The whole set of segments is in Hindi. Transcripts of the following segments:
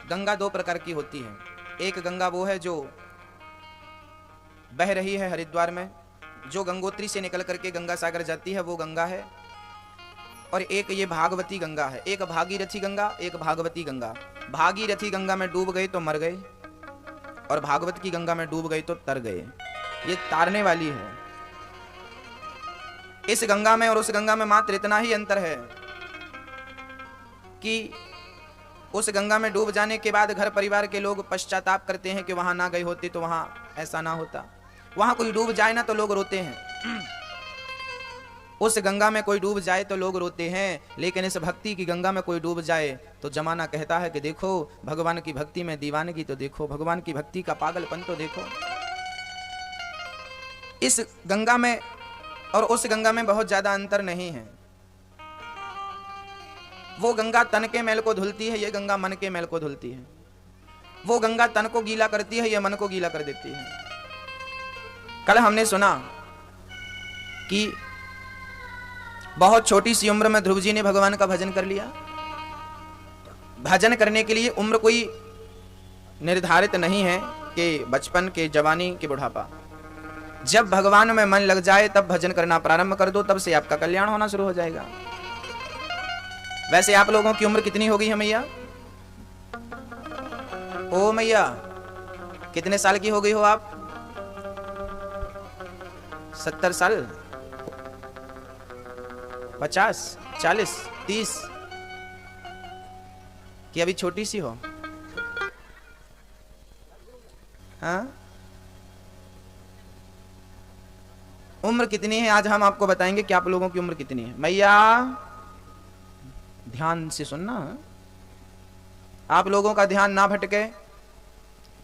गंगा दो प्रकार की होती है। एक गंगा वो है जो बह रही है हरिद्वार में, जो गंगोत्री से निकल करके गंगा सागर जाती है, वो गंगा है। और एक ये भागवती गंगा है। एक भागीरथी गंगा, एक भागवती गंगा। भागीरथी गंगा में डूब गए तो मर गए, और भागवत की गंगा में डूब गए तो तर गए। ये तारने वाली है। इस गंगा में और उस गंगा में मात्र इतना ही अंतर है कि उस गंगा में डूब जाने के बाद घर परिवार के लोग पश्चाताप करते हैं कि वहां ना गए होते तो वहां ऐसा ना होता। वहां कोई डूब जाए ना तो लोग रोते हैं, उस गंगा में कोई डूब जाए तो लोग रोते हैं। लेकिन इस भक्ति की गंगा में कोई डूब जाए तो जमाना कहता है कि देखो भगवान की भक्ति में दीवानगी तो देखो, भगवान की भक्ति का पागलपन तो देखो। इस गंगा में और उस गंगा में बहुत ज्यादा अंतर नहीं है। वो गंगा तन के मैल को धुलती है, ये गंगा मन के मैल को धुलती है। वो गंगा तन को गीला करती है, ये मन को गीला कर देती है। कल हमने सुना कि बहुत छोटी सी उम्र में ध्रुव जी ने भगवान का भजन कर लिया। भजन करने के लिए उम्र कोई निर्धारित नहीं है कि बचपन के, जवानी के, बुढ़ापा। जब भगवान में मन लग जाए तब भजन करना प्रारंभ कर दो, तब से आपका कल्याण होना शुरू हो जाएगा। वैसे आप लोगों की उम्र कितनी हो गई है मैया? ओ मैया, कितने साल की हो गई हो आप? 70 साल, 50, 40, 30, कि अभी छोटी सी हो? हाँ, उम्र कितनी है आज हम आपको बताएंगे कि आप लोगों की उम्र कितनी है। मैया ध्यान से सुनना, आप लोगों का ध्यान ना भटके,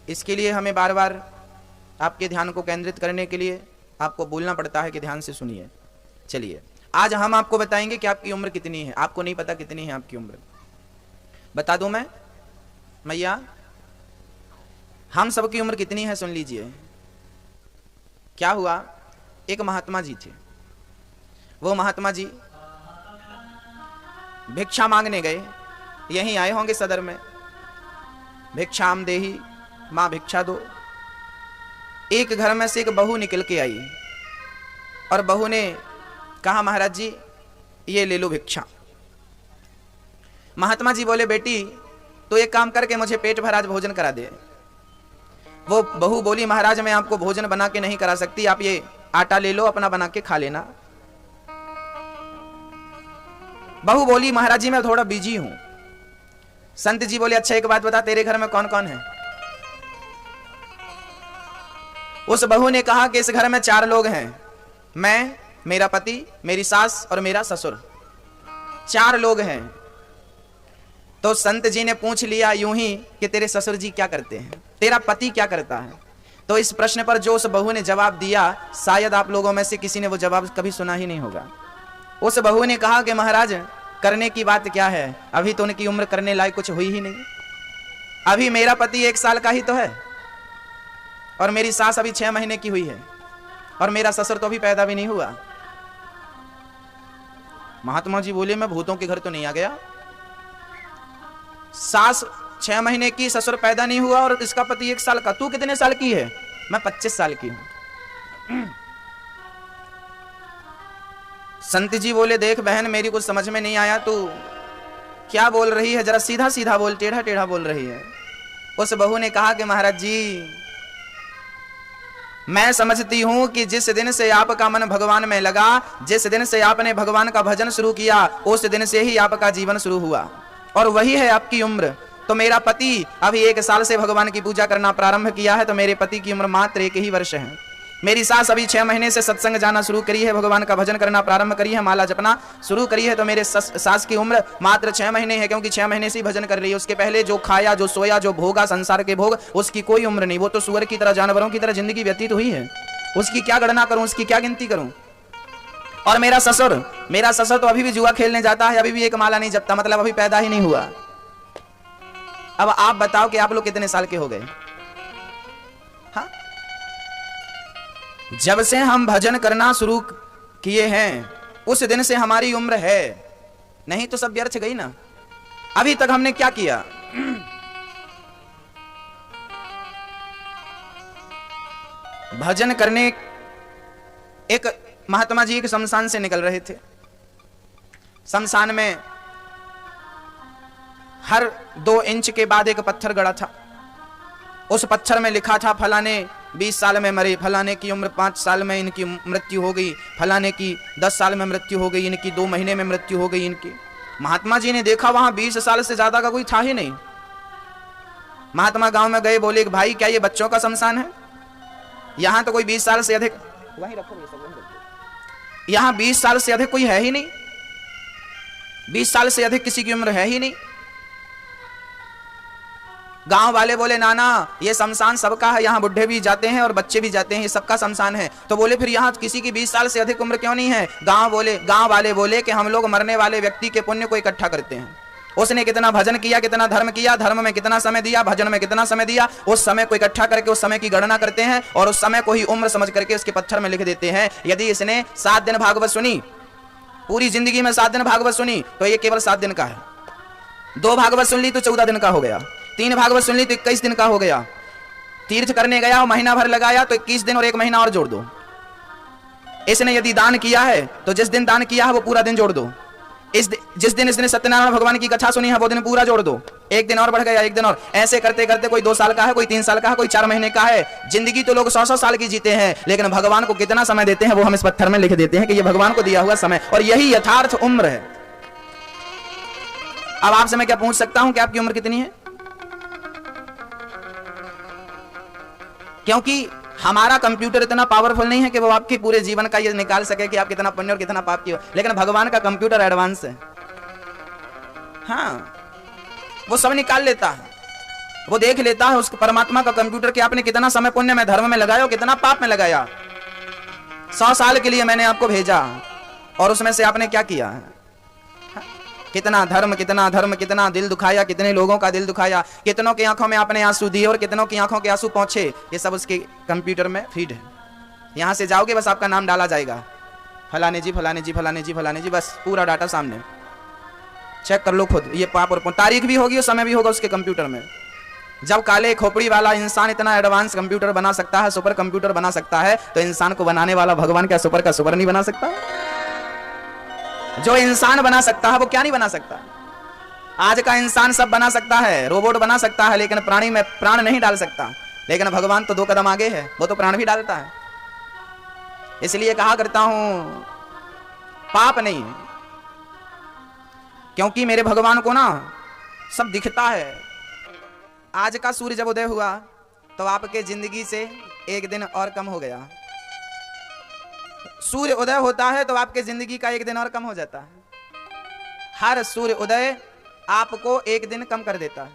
इसके लिए हमें बार बार आपके ध्यान को केंद्रित करने के लिए आपको बोलना पड़ता है कि ध्यान से सुनिए। चलिए, आज हम आपको बताएंगे कि आपकी उम्र कितनी है। आपको नहीं पता कितनी है आपकी उम्र, बता दूं मैं? मैया, हम सबकी उम्र कितनी है सुन लीजिए। क्या हुआ, एक महात्मा जी थे। वो महात्मा जी भिक्षा मांगने गए, यहीं आए होंगे सदर में। भिक्षाम देही, मां भिक्षा दो। एक घर में से एक बहू निकल के आई और बहू ने कहा, महाराज जी ये ले लो भिक्षा। महात्मा जी बोले, बेटी तो एक काम करके मुझे पेट भर आज भोजन करा दे। वो बहू बोली, महाराज मैं आपको भोजन बना के नहीं करा सकती, आप ये आटा ले लो, अपना बना के खा लेना। बहू बोली, महाराज जी मैं थोड़ा बिजी हूं। संत जी बोले, अच्छा एक बात बता, तेरे घर में कौन कौन है? उस बहू ने कहा कि इस घर में 4 लोग हैं, मैं, मेरा पति, मेरी सास और मेरा ससुर। 4 लोग हैं। तो संत जी ने पूछ लिया यूं ही कि तेरे ससुर जी क्या करते हैं, तेरा पति क्या करता है? तो इस प्रश्न पर जो उस बहू ने जवाब दिया, शायद आप लोगों में से किसी ने वो जवाब कभी सुना ही नहीं होगा। उस बहू ने कहा कि महाराज करने की बात क्या है, अभी तो उनकी उम्र करने लायक कुछ हुई ही नहीं। अभी मेरा पति 1 साल का ही तो है, और मेरी सास अभी 6 महीने की हुई है, और मेरा ससुर तो अभी पैदा भी नहीं हुआ। महात्मा जी बोले, मैं भूतों के घर तो नहीं आ गया। सास 6 महीने की, ससुर पैदा नहीं हुआ, और इसका पति 1 साल का। तू कितने साल की है? मैं 25 साल की हूं। संत जी बोले, देख बहन मेरी कुछ समझ में नहीं आया, तू क्या बोल रही है, जरा सीधा सीधा बोल, टेढ़ा टेढ़ा बोल रही है। उस बहू ने कहा कि महाराज जी मैं समझती हूं कि जिस दिन से आपका मन भगवान में लगा, जिस दिन से आपने भगवान का भजन शुरू किया, उस दिन से ही आपका जीवन शुरू हुआ, और वही है आपकी उम्र। तो मेरा पति अभी 1 साल से भगवान की पूजा करना प्रारंभ किया है, तो मेरे पति की उम्र मात्र 1 ही वर्ष है। मेरी सास अभी 6 महीने से सत्संग जाना शुरू करी है, भगवान का भजन करना प्रारंभ करी है, माला जपना शुरू करी है, तो मेरे सास की उम्र मात्र 6 महीने है, क्योंकि 6 महीने से ही भजन कर रही है। उसके पहले जो खाया, जो सोया, जो भोगा संसार के भोग, उसकी कोई उम्र नहीं। वो तो सुअर की तरह, जानवरों की तरह जिंदगी व्यतीत हुई है। उसकी क्या गणना करूं, उसकी क्या गिनती करूं? और मेरा ससुर तो अभी भी जुआ खेलने जाता है, अभी भी 1 माला नहीं जपता, मतलब अभी पैदा ही नहीं हुआ। अब आप बताओ कि आप लोग कितने साल के हो गए? हाँ, जब से हम भजन करना शुरू किए हैं उस दिन से हमारी उम्र है, नहीं तो सब व्यर्थ गई ना। अभी तक हमने क्या किया? भजन करने एक महात्मा जी एक शमशान से निकल रहे थे। शमशान में हर 2 इंच के बाद एक पत्थर गड़ा था। उस पत्थर में लिखा था फलाने 20 साल में मरे, फलाने की उम्र 5 साल में इनकी मृत्यु हो गई, फलाने की 10 साल में मृत्यु हो गई, इनकी 2 महीने में मृत्यु हो गई इनकी। महात्मा जी ने देखा वहां 20 साल से ज्यादा का कोई था ही नहीं। महात्मा गांव में गए, बोले भाई क्या ये बच्चों का शमशान है? यहां तो कोई 20 साल से अधिक, वहीं रखो ये सब वहीं रखो, यहां 20 साल से अधिक कोई है ही नहीं, 20 साल से अधिक किसी की उम्र है ही नहीं। गांव वाले बोले नाना ये शमशान सबका है, यहाँ बुढ़े भी जाते हैं और बच्चे भी जाते हैं, ये सबका शमशान है। तो बोले फिर यहाँ किसी की 20 साल से अधिक उम्र क्यों नहीं है? गांव वाले बोले कि हम लोग मरने वाले व्यक्ति के पुण्य को इकट्ठा करते हैं। उसने कितना भजन किया, कितना धर्म किया, धर्म में कितना समय दिया, भजन में कितना समय दिया, उस समय को इकट्ठा करके उस समय की गणना करते हैं और उस समय को ही उम्र समझ करके उसके पत्थर में लिख देते हैं। यदि इसने 7 दिन भागवत सुनी, पूरी जिंदगी में 7 दिन भागवत सुनी, तो ये केवल 7 दिन का है। 2 भागवत सुन ली तो 14 दिन का हो गया, 3 भागवत सुन ली तो 21 दिन का हो गया। तीर्थ करने गया और महीना भर लगाया तो 21 दिन और 1 महीना और जोड़ दो। इसने यदि दान किया है तो जिस दिन दान किया है वो पूरा दिन जोड़ दो। जिस दिन इसने सत्यनारायण भगवान की कथा सुनी है वो दिन पूरा जोड़ दो। 1 दिन और बढ़ गया, 1 दिन और, ऐसे करते करते कोई 2 साल का है, कोई 3 साल का है, कोई 4 महीने का है। जिंदगी तो लोग 100-100 साल की जीते हैं, लेकिन भगवान को कितना समय देते हैं वो हम इस पत्थर में लिख देते हैं कि ये भगवान को दिया हुआ समय, और यही यथार्थ उम्र है। अब आपसे मैं क्या पूछ सकता हूं कि आपकी उम्र कितनी है? क्योंकि हमारा कंप्यूटर इतना पावरफुल नहीं है कि वो आपके पूरे जीवन का ये निकाल सके कि आप कितना पुण्य और कितना पाप किए, लेकिन भगवान का कंप्यूटर एडवांस है। हाँ, वो सब निकाल लेता है, वो देख लेता है उस परमात्मा का कंप्यूटर कि आपने कितना समय पुण्य में धर्म में लगाया, कितना पाप में लगाया। 100 साल के लिए मैंने आपको भेजा और उसमें से आपने क्या किया? कितना धर्म, कितना दिल दुखाया, कितने लोगों का दिल दुखाया, कितनों की आंखों में आपने आंसू दिए और कितनों की आंखों के आंसू पहुंचे। ये सब उसके कंप्यूटर में फीड है। यहां से जाओगे बस आपका नाम डाला जाएगा, फलाने जी फलाने जी फलाने जी फलाने जी, बस पूरा डाटा सामने, चेक कर लो खुद। ये पाप और तारीख भी होगी और समय भी होगा उसके कंप्यूटर में। जब काले खोपड़ी वाला इंसान इतना एडवांस कंप्यूटर बना सकता है, सुपर कंप्यूटर बना सकता है, तो इंसान को बनाने वाला भगवान क्या सुपर का सुपर नहीं बना सकता? जो इंसान बना सकता है वो क्या नहीं बना सकता? आज का इंसान सब बना सकता है, रोबोट बना सकता है, लेकिन प्राणी में प्राण नहीं डाल सकता। लेकिन भगवान तो 2 कदम आगे है, वो तो प्राण भी डालता है। इसलिए कहा करता हूं पाप नहीं, क्योंकि मेरे भगवान को ना सब दिखता है। आज का सूर्य जब उदय हुआ तो आपके जिंदगी से 1 दिन और कम हो गया। सूर्य उदय होता है तो आपके जिंदगी का 1 दिन और कम हो जाता है। हर सूर्य उदय आपको 1 दिन कम कर देता है।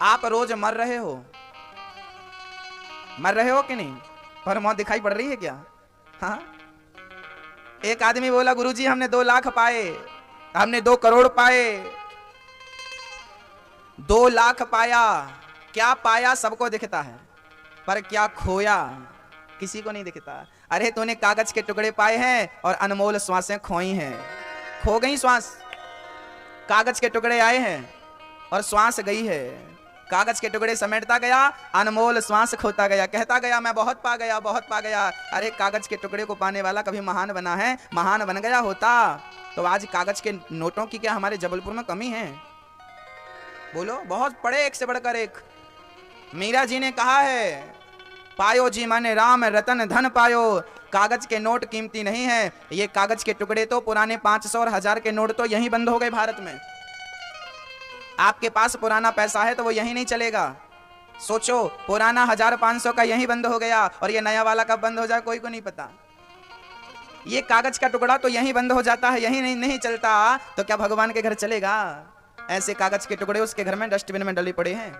आप रोज मर रहे हो कि नहीं? पर मौत दिखाई पड़ रही है क्या? हाँ, एक आदमी बोला गुरुजी हमने 2 लाख पाए, हमने 2 करोड़ पाए। 2 लाख पाया, क्या पाया सबको दिखता है, पर क्या खोया किसी को नहीं दिखता। अरे तूने कागज के टुकड़े पाए हैं और अनमोल श्वासें खोई हैं। खो गई श्वास, कागज के टुकड़े आए हैं और श्वास गई है। कागज के टुकड़े समेटता गया, अनमोल श्वास खोता गया, कहता गया मैं बहुत पा गया, बहुत पा गया। अरे कागज के टुकड़े को पाने वाला कभी महान बना है? महान बन गया होता तो आज कागज के नोटों की क्या हमारे जबलपुर में कमी है? बोलो, बहुत पड़े, एक से बढ़कर एक। मीरा जी ने कहा है पायो जी माने राम रतन धन पायो। कागज के नोट कीमती नहीं है, ये कागज के टुकड़े तो पुराने 500 और 1000 के नोट तो यहीं बंद हो गए भारत में। आपके पास पुराना पैसा है तो वो यहीं नहीं चलेगा। सोचो, पुराना 1000-500 का यहीं बंद हो गया और ये नया वाला कब बंद हो जाए कोई को नहीं पता। ये कागज का टुकड़ा तो यहीं बंद हो जाता है, यहीं नहीं चलता, तो क्या भगवान के घर चलेगा? ऐसे कागज के टुकड़े उसके घर में डस्टबिन में डले पड़े हैं।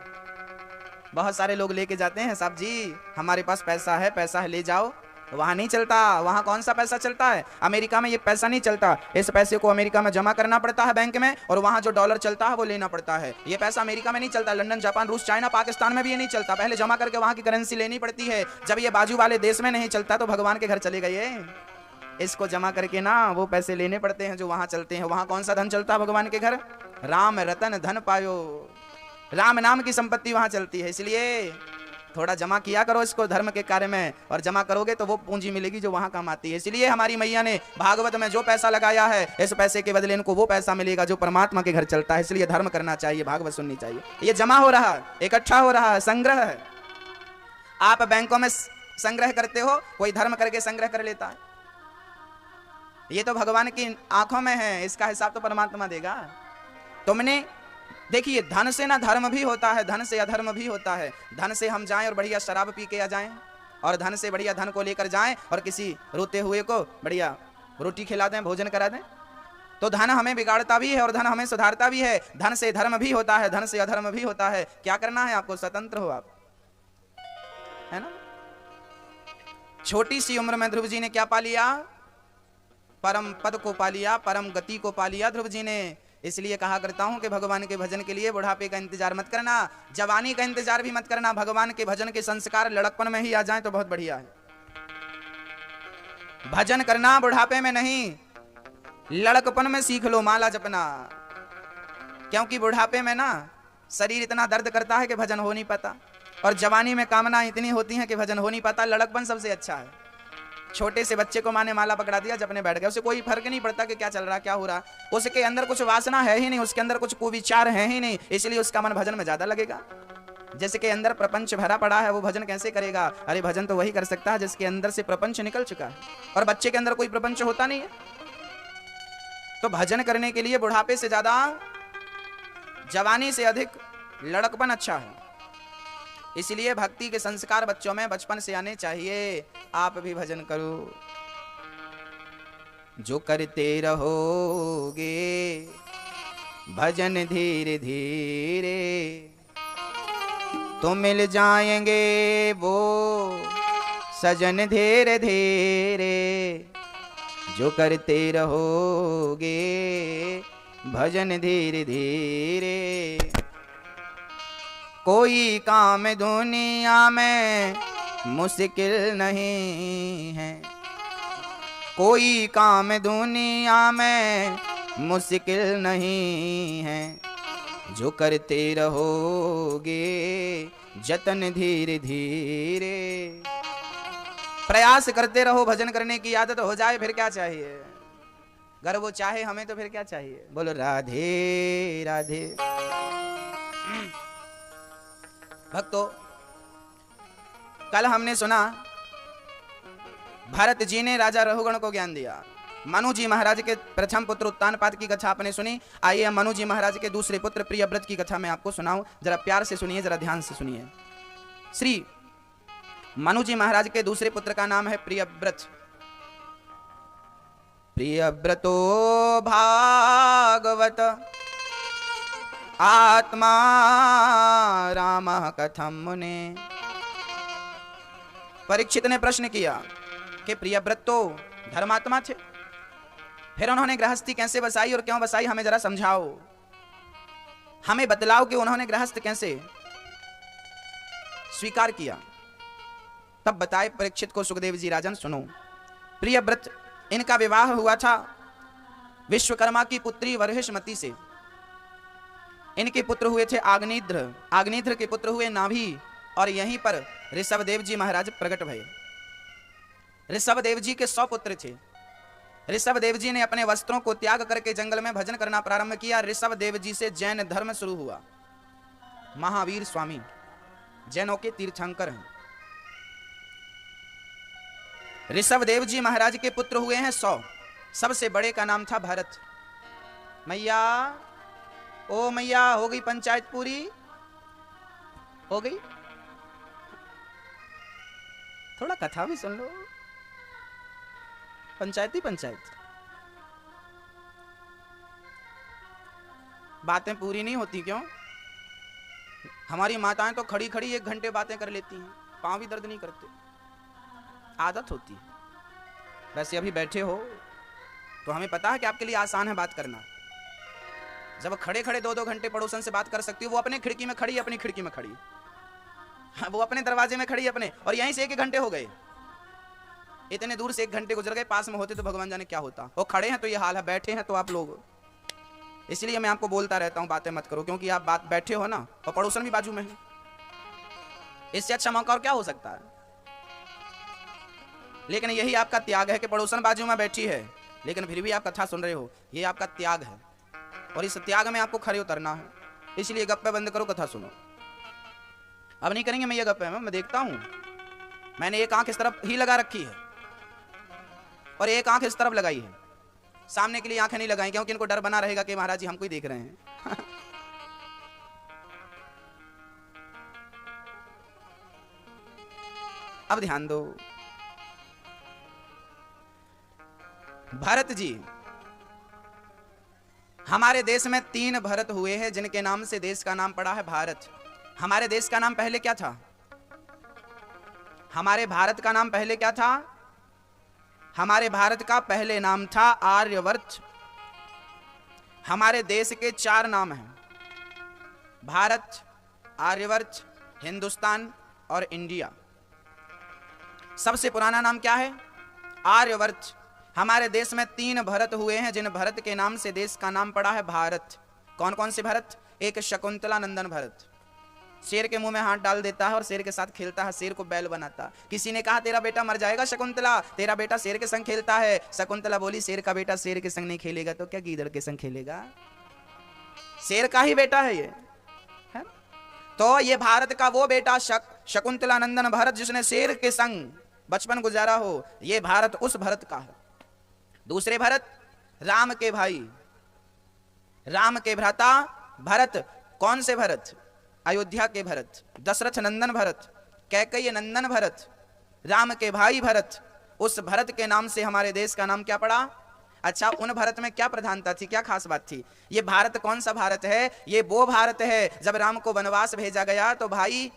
बहुत सारे लोग लेके जाते हैं, साहब जी हमारे पास पैसा है ले जाओ। वहां नहीं चलता। वहां कौन सा पैसा चलता है? अमेरिका में ये पैसा नहीं चलता। इस पैसे को अमेरिका में जमा करना पड़ता है बैंक में, और वहां जो डॉलर चलता है वो लेना पड़ता है। ये पैसा अमेरिका में नहीं चलता। लंदन, जापान, रूस, चाइना, पाकिस्तान में भी ये नहीं चलता। पहले जमा करके वहां की करेंसी लेनी पड़ती है। जब ये बाजू वाले देश में नहीं चलता तो भगवान के घर चले गए। इसको जमा करके ना वो पैसे लेने पड़ते हैं जो वहां चलते हैं। वहां कौन सा धन चलता है भगवान के घर? राम रतन धन पायो। राम नाम की संपत्ति वहां चलती है। इसलिए थोड़ा जमा किया करो इसको धर्म के कार्य में, और जमा करोगे तो वो पूंजी मिलेगी जो वहां काम आती है। इसलिए हमारी मैया ने भागवत में जो पैसा लगाया है, इस पैसे के बदले इनको वो पैसा मिलेगा जो परमात्मा के घर चलता है। इसलिए धर्म करना चाहिए, भागवत सुननी चाहिए। ये जमा हो रहा है, इकट्ठा हो रहा है, संग्रह है। आप बैंकों में संग्रह करते हो, कोई धर्म करके संग्रह कर लेता है। ये तो भगवान की आंखों में है, इसका हिसाब तो परमात्मा देगा। तुमने देखिए, धन से ना धर्म भी होता है, धन से अधर्म भी होता है। धन से हम जाएं और बढ़िया शराब पी के आ जाएं, और धन से बढ़िया धन को लेकर जाएं और किसी रोते हुए को बढ़िया रोटी खिला दें, भोजन करा दें, तो धन हमें बिगाड़ता भी है और धन हमें सुधारता भी है। धन से धर्म भी होता है, धन से अधर्म भी होता है। क्या करना है आपको? स्वतंत्र हो आप, है ना। छोटी सी उम्र में ध्रुव जी ने क्या पा लिया? परम पद को पा लिया, परम गति को पा लिया ध्रुव जी ने। इसलिए कहा करता हूं कि भगवान के भजन के लिए बुढ़ापे का इंतजार मत करना, जवानी का इंतजार भी मत करना। भगवान के भजन के संस्कार लड़कपन में ही आ जाएं तो बहुत बढ़िया है। भजन करना बुढ़ापे में नहीं, लड़कपन में सीख लो माला जपना। क्योंकि बुढ़ापे में ना शरीर इतना दर्द करता है कि भजन हो नहीं पाता, और जवानी में कामना इतनी होती है कि भजन हो नहीं पाता। लड़कपन सबसे अच्छा है। छोटे से बच्चे को माँ ने माला पकड़ा दिया, जपने बैठ गया, उसे कोई फर्क नहीं पड़ता कि क्या चल रहा, क्या हो रहा। उसके अंदर कुछ वासना है ही नहीं, उसके अंदर कुछ कुविचार है ही नहीं, इसलिए उसका मन भजन में ज्यादा लगेगा। जैसे के अंदर प्रपंच भरा पड़ा है, वो भजन कैसे करेगा? अरे भजन तो वही कर सकता है जिसके अंदर से प्रपंच निकल चुका है, और बच्चे के अंदर कोई प्रपंच होता नहीं है। तो भजन करने के लिए बुढ़ापे से ज्यादा, जवानी से अधिक लड़कपन अच्छा है। इसलिए भक्ति के संस्कार बच्चों में बचपन से आने चाहिए। आप भी भजन करो, जो करते रहोगे भजन धीरे धीरे, तो मिल जाएंगे वो सजन धीरे धीरे। जो करते रहोगे भजन धीरे धीरे, कोई काम दुनिया में मुश्किल नहीं है, कोई काम दुनिया में मुश्किल नहीं है। जो करते रहोगे जतन धीरे धीरे, प्रयास करते रहो। भजन करने की आदत हो जाए फिर क्या चाहिए? अगर वो चाहे हमें तो फिर क्या चाहिए? बोलो राधे राधे। भक्तों, कल हमने सुना भरत जी ने राजा रघुगण को ज्ञान दिया। मनु जी महाराज के प्रथम पुत्र उत्तानपाद की कथा आपने सुनी। आइए मनु जी महाराज के दूसरे पुत्र प्रियव्रत की कथा मैं आपको सुनाऊं। जरा प्यार से सुनिए, जरा ध्यान से सुनिए। श्री मनु जी महाराज के दूसरे पुत्र का नाम है प्रियव्रत। प्रियव्रतो भागवत आत्मा राम कथम मुने। परीक्षित ने प्रश्न किया कि प्रियव्रत तो धर्मात्मा थे, फिर उन्होंने गृहस्थी कैसे बसाई और क्यों बसाई? हमें जरा समझाओ, हमें बतलाओ कि उन्होंने गृहस्थ कैसे स्वीकार किया। तब बताए परीक्षित को सुखदेव जी राजन, सुनो। प्रियव्रत, इनका विवाह हुआ था विश्वकर्मा की पुत्री वर्हिष्मति से। इनके पुत्र हुए थे आग्नेध्र, आग्नेध्र के पुत्र हुए नाभि, और यहीं पर ऋषभदेव जी महाराज प्रकट भये। ऋषभदेव जी के 100 पुत्र थे। ऋषभदेव जी ने अपने वस्त्रों को त्याग करके जंगल में भजन करना प्रारंभ किया। ऋषभदेव जी से जैन धर्म शुरू हुआ। महावीर स्वामी जैनों के तीर्थंकर हैं। ऋषभदेव जी महाराज के पुत्र हुए हैं 100। सबसे बड़े का नाम था भरत। मैया, ओ मैया, हो गई पंचायत पूरी? हो गई? थोड़ा कथा भी सुन लो। पंचायत ही पंचायत। बातें पूरी नहीं होती क्यों? हमारी माताएं तो खड़ी खड़ी 1 घंटे बातें कर लेती हैं, पांव भी दर्द नहीं करते। आदत होती है। वैसे अभी बैठे हो तो हमें पता है कि आपके लिए आसान है बात करना। जब खड़े खड़े 2-2 घंटे पड़ोसन से बात कर सकती हो, वो अपने खिड़की में खड़ी, अपनी खिड़की में खड़ी, वो अपने दरवाजे में खड़ी अपने, और यहीं से 1 घंटे हो गए। इतने दूर से 1 घंटे गुजर गए। पास में होते तो भगवान जाने क्या होता। वो खड़े हैं तो ये हाल है, बैठे हैं तो आप लोग। इसलिए मैं आपको बोलता रहता हूं बातें मत करो, क्योंकि आप बात बैठे हो ना, और पड़ोसन भी बाजू में है। इससे अच्छा मौका और क्या हो सकता है। लेकिन यही आपका त्याग है कि पड़ोसन बाजू में बैठी है लेकिन फिर भी आप कथा सुन रहे हो, ये आपका त्याग है और इस त्याग में आपको खड़े उतरना है। इसलिए गप्पे बंद करो, कथा सुनो। अब नहीं करेंगे मैं ये गप्पे में, मैं देखता हूं, मैंने एक आंख इस तरफ ही लगा रखी है और एक आंख इस तरफ लगाई है, सामने के लिए आंखें नहीं लगाई क्योंकि इनको डर बना रहेगा कि महाराज जी हमको ही देख रहे हैं। अब ध्यान दो, भरत जी, हमारे देश में 3 भरत हुए हैं जिनके नाम से देश का नाम पड़ा है भारत। हमारे देश का नाम पहले क्या था? हमारे भारत का नाम पहले क्या था? हमारे भारत का पहले नाम था आर्यवर्त। हमारे देश के 4 नाम हैं, भारत, आर्यवर्त, हिंदुस्तान और इंडिया। सबसे पुराना नाम क्या है? आर्यवर्त। हमारे देश में 3 भरत हुए हैं जिन भरत के नाम से देश का नाम पड़ा है भारत। कौन कौन से भरत? एक शकुंतला नंदन भरत, शेर के मुंह में हाथ डाल देता है और शेर के साथ खेलता है, शेर को बैल बनाता। किसी ने कहा तेरा बेटा मर जाएगा शकुंतला, तेरा बेटा शेर के संग खेलता है। शकुंतला बोली शेर का बेटा शेर के संग नहीं खेलेगा तो क्या गीदड़ के संग खेलेगा? शेर का ही बेटा है ये है? तो ये भारत का वो बेटा शकुंतला नंदन भरत जिसने शेर के संग बचपन गुजारा हो, ये भारत उस भरत का है। दूसरे भरत राम के भाई, राम के भ्राता भरत। कौन से भरत? अयोध्या के भरत, दशरथ नंदन भरत, कैकेयी नंदन भरत, राम के भाई भरत। उस भरत के नाम से हमारे देश का नाम क्या पड़ा? अच्छा, उन भरत में क्या प्रधानता थी, क्या खास बात थी? ये भारत कौन सा भारत है? ये वो भारत है जब राम को वनवास भेजा गया तो भाई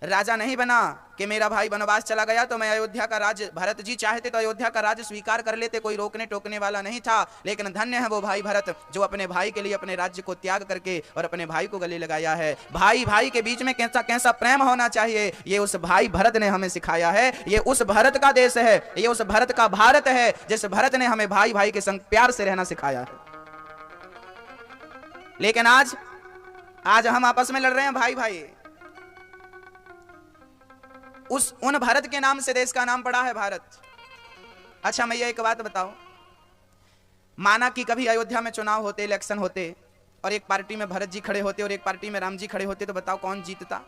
राजा नहीं बना कि मेरा भाई वनवास चला गया तो मैं अयोध्या का राज्य, भरत जी चाहते तो अयोध्या का राज्य स्वीकार कर लेते, कोई रोकने टोकने वाला नहीं था। लेकिन धन्य है वो भाई भरत जो अपने भाई के लिए अपने राज्य को त्याग करके और अपने भाई को गले लगाया है। भाई भाई के बीच में कैसा कैसा प्रेम होना चाहिए, ये उस भाई भरत ने हमें सिखाया है। ये उस भरत का देश है, ये उस भरत का भारत है जिस भरत ने हमें भाई भाई के संग प्यार से रहना सिखाया है। लेकिन आज हम आपस में लड़ रहे हैं भाई भाई। उन भारत के नाम से देश का नाम पड़ा है भारत। अच्छा मैं ये एक बात बताओ, माना कि कभी अयोध्या में चुनाव होते, इलेक्शन होते और एक पार्टी में भरत जी खड़े होते और एक पार्टी में राम जी खड़े होते, तो बताओ कौन जीतता?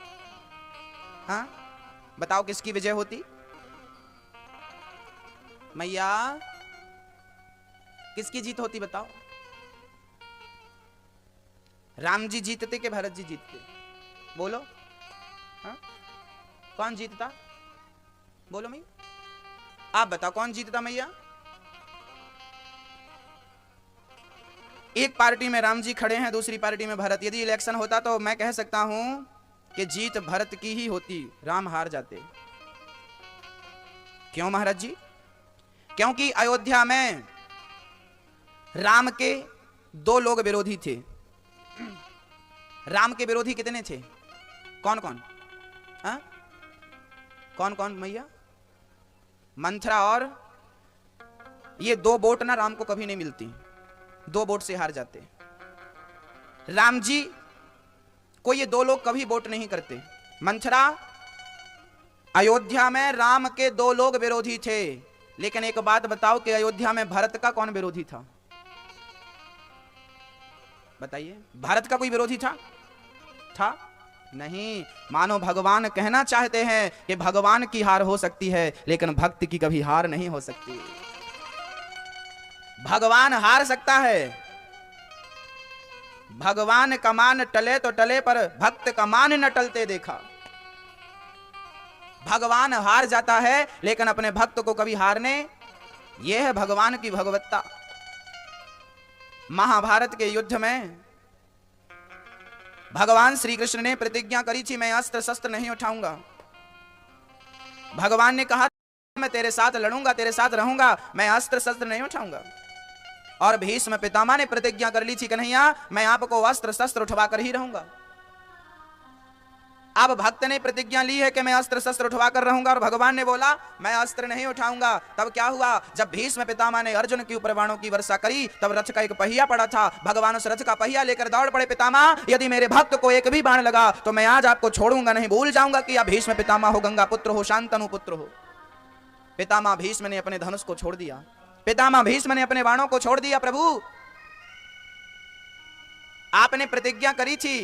हाँ बताओ किसकी विजय होती? मैया किसकी जीत होती बताओ? राम जी जीतते कि भरत जी जीतते? बोलो। हाँ कौन जीतता? बोलो मैया, आप बताओ कौन जीतता मैया? एक पार्टी में राम जी खड़े हैं, दूसरी पार्टी में भरत। यदि इलेक्शन होता तो मैं कह सकता हूं कि जीत भरत की ही होती, राम हार जाते। क्यों महाराज जी? क्योंकि अयोध्या में राम के 2 लोग विरोधी थे। राम के विरोधी कितने थे? कौन कौन? हाँ कौन कौन मैया? मंथरा और ये 2 वोट ना राम को कभी नहीं मिलती, 2 वोट से हार जाते। राम जी को ये 2 लोग कभी वोट नहीं करते। मंथरा, अयोध्या में राम के 2 लोग विरोधी थे। लेकिन एक बात बताओ कि अयोध्या में भरत का कौन विरोधी था? बताइए, भारत का कोई विरोधी था? नहीं। मानो भगवान कहना चाहते हैं कि भगवान की हार हो सकती है लेकिन भक्त की कभी हार नहीं हो सकती। भगवान हार सकता है, भगवान का मान टले तो टले पर भक्त का मान न टलते देखा। भगवान हार जाता है लेकिन अपने भक्त को कभी हारने, यह है भगवान की भगवत्ता। महाभारत के युद्ध में भगवान श्री कृष्ण ने प्रतिज्ञा करी थी, मैं अस्त्र शस्त्र नहीं उठाऊंगा। भगवान ने कहा मैं तेरे साथ लड़ूंगा, तेरे साथ रहूंगा, मैं अस्त्र शस्त्र नहीं उठाऊंगा। और भीष्म पितामह ने प्रतिज्ञा कर ली थी, कन्हैया मैं आपको अस्त्र शस्त्र उठवा कर ही रहूंगा। अब भक्त ने प्रतिज्ञा ली है कि मैं अस्त्र शस्त्र उठवा कर रहूंगा, और भगवान ने बोला मैं अस्त्र नहीं उठाऊंगा। तब क्या हुआ, जब भीष्म पितामह ने अर्जुन के ऊपर बाणों की वर्षा करी, तब रथ का एक पहिया पड़ा था। भगवान उस रथ का पहिया लेकर दौड़ पड़े। पितामह, यदि मेरे भक्त को एक भी बाण लगा तो मैं आज आपको छोड़ूंगा नहीं, भूल जाऊंगा कि आप भीष्म पितामह हो, गंगा पुत्र हो, शांतनु पुत्र हो। पितामह भीष्म ने अपने धनुष को छोड़ दिया, पितामह भीष्म ने अपने बाणों को छोड़ दिया। प्रभु, आपने प्रतिज्ञा करी थी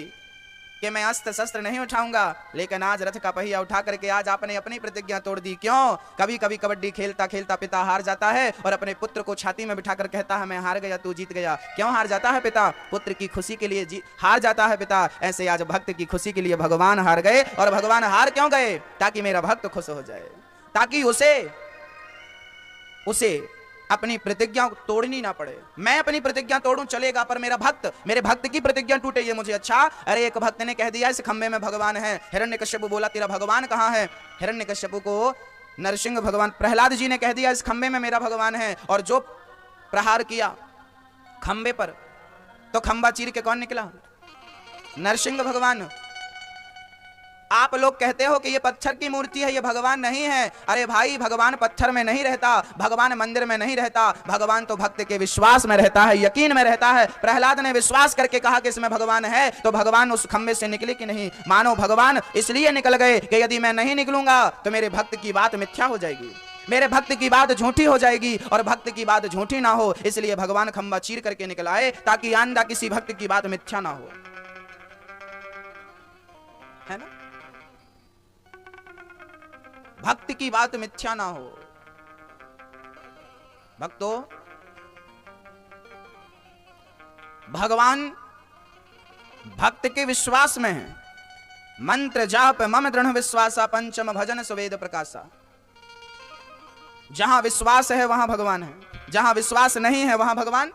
कि मैं अस्त्र शस्त्र नहीं उठाऊंगा, लेकिन आज रथ का पहिया उठा करके आज आपने अपनी प्रतिज्ञा तोड़ दी। क्यों? कभी कभी कबड्डी खेलता खेलता पिता हार जाता है और अपने पुत्र को छाती में बिठाकर कहता है मैं हार गया, तू जीत गया। क्यों हार जाता है पिता? पुत्र की खुशी के लिए हार जाता है पिता। ऐसे आज भक्त की खुशी के लिए भगवान हार गए। और भगवान हार क्यों गए? ताकि मेरा भक्त खुश हो जाए, ताकि उसे अपनी प्रतिज्ञा तोड़नी ना पड़े। मैं अपनी प्रतिज्ञा तोड़ूं चलेगा, पर मेरे भक्त की प्रतिज्ञा टूटे ये मुझे अच्छा। अरे एक भक्त ने कह दिया इस खंबे में भगवान है। हिरण्यकश्यपु बोला तेरा भगवान कहाँ है? हिरण्यकश्यपु को नरसिंह भगवान, प्रहलाद जी ने कह दिया इस खंबे में मेरा भगवान है। और जो प्रहार किया खंबे पर, तो खंबा चीर के कौन निकला? नरसिंह भगवान। आप लोग कहते हो कि ये पत्थर की मूर्ति है, ये भगवान नहीं है। अरे भाई, भगवान पत्थर में नहीं रहता, भगवान मंदिर में नहीं रहता, भगवान तो भक्त के विश्वास में रहता है, यकीन में रहता है। प्रहलाद ने विश्वास करके कहा कि इसमें भगवान है, तो भगवान उस खंबे से निकले कि नहीं? मानो भगवान इसलिए निकल गए कि यदि मैं नहीं निकलूंगा तो मेरे भक्त की बात मिथ्या हो जाएगी, मेरे भक्त की बात झूठी हो जाएगी, और भक्त की बात झूठी ना हो इसलिए भगवान खंबा चीर करके निकल आए, ताकि आंदा किसी भक्त की बात मिथ्या ना हो, है ना? भक्त की बात मिथ्या ना हो। भक्तों, भगवान भक्त के विश्वास में है। मंत्र जाप मम दृढ़ विश्वासा, पंचम भजन सुवेद प्रकाशा। जहां विश्वास है वहां भगवान है, जहां विश्वास नहीं है वहां भगवान।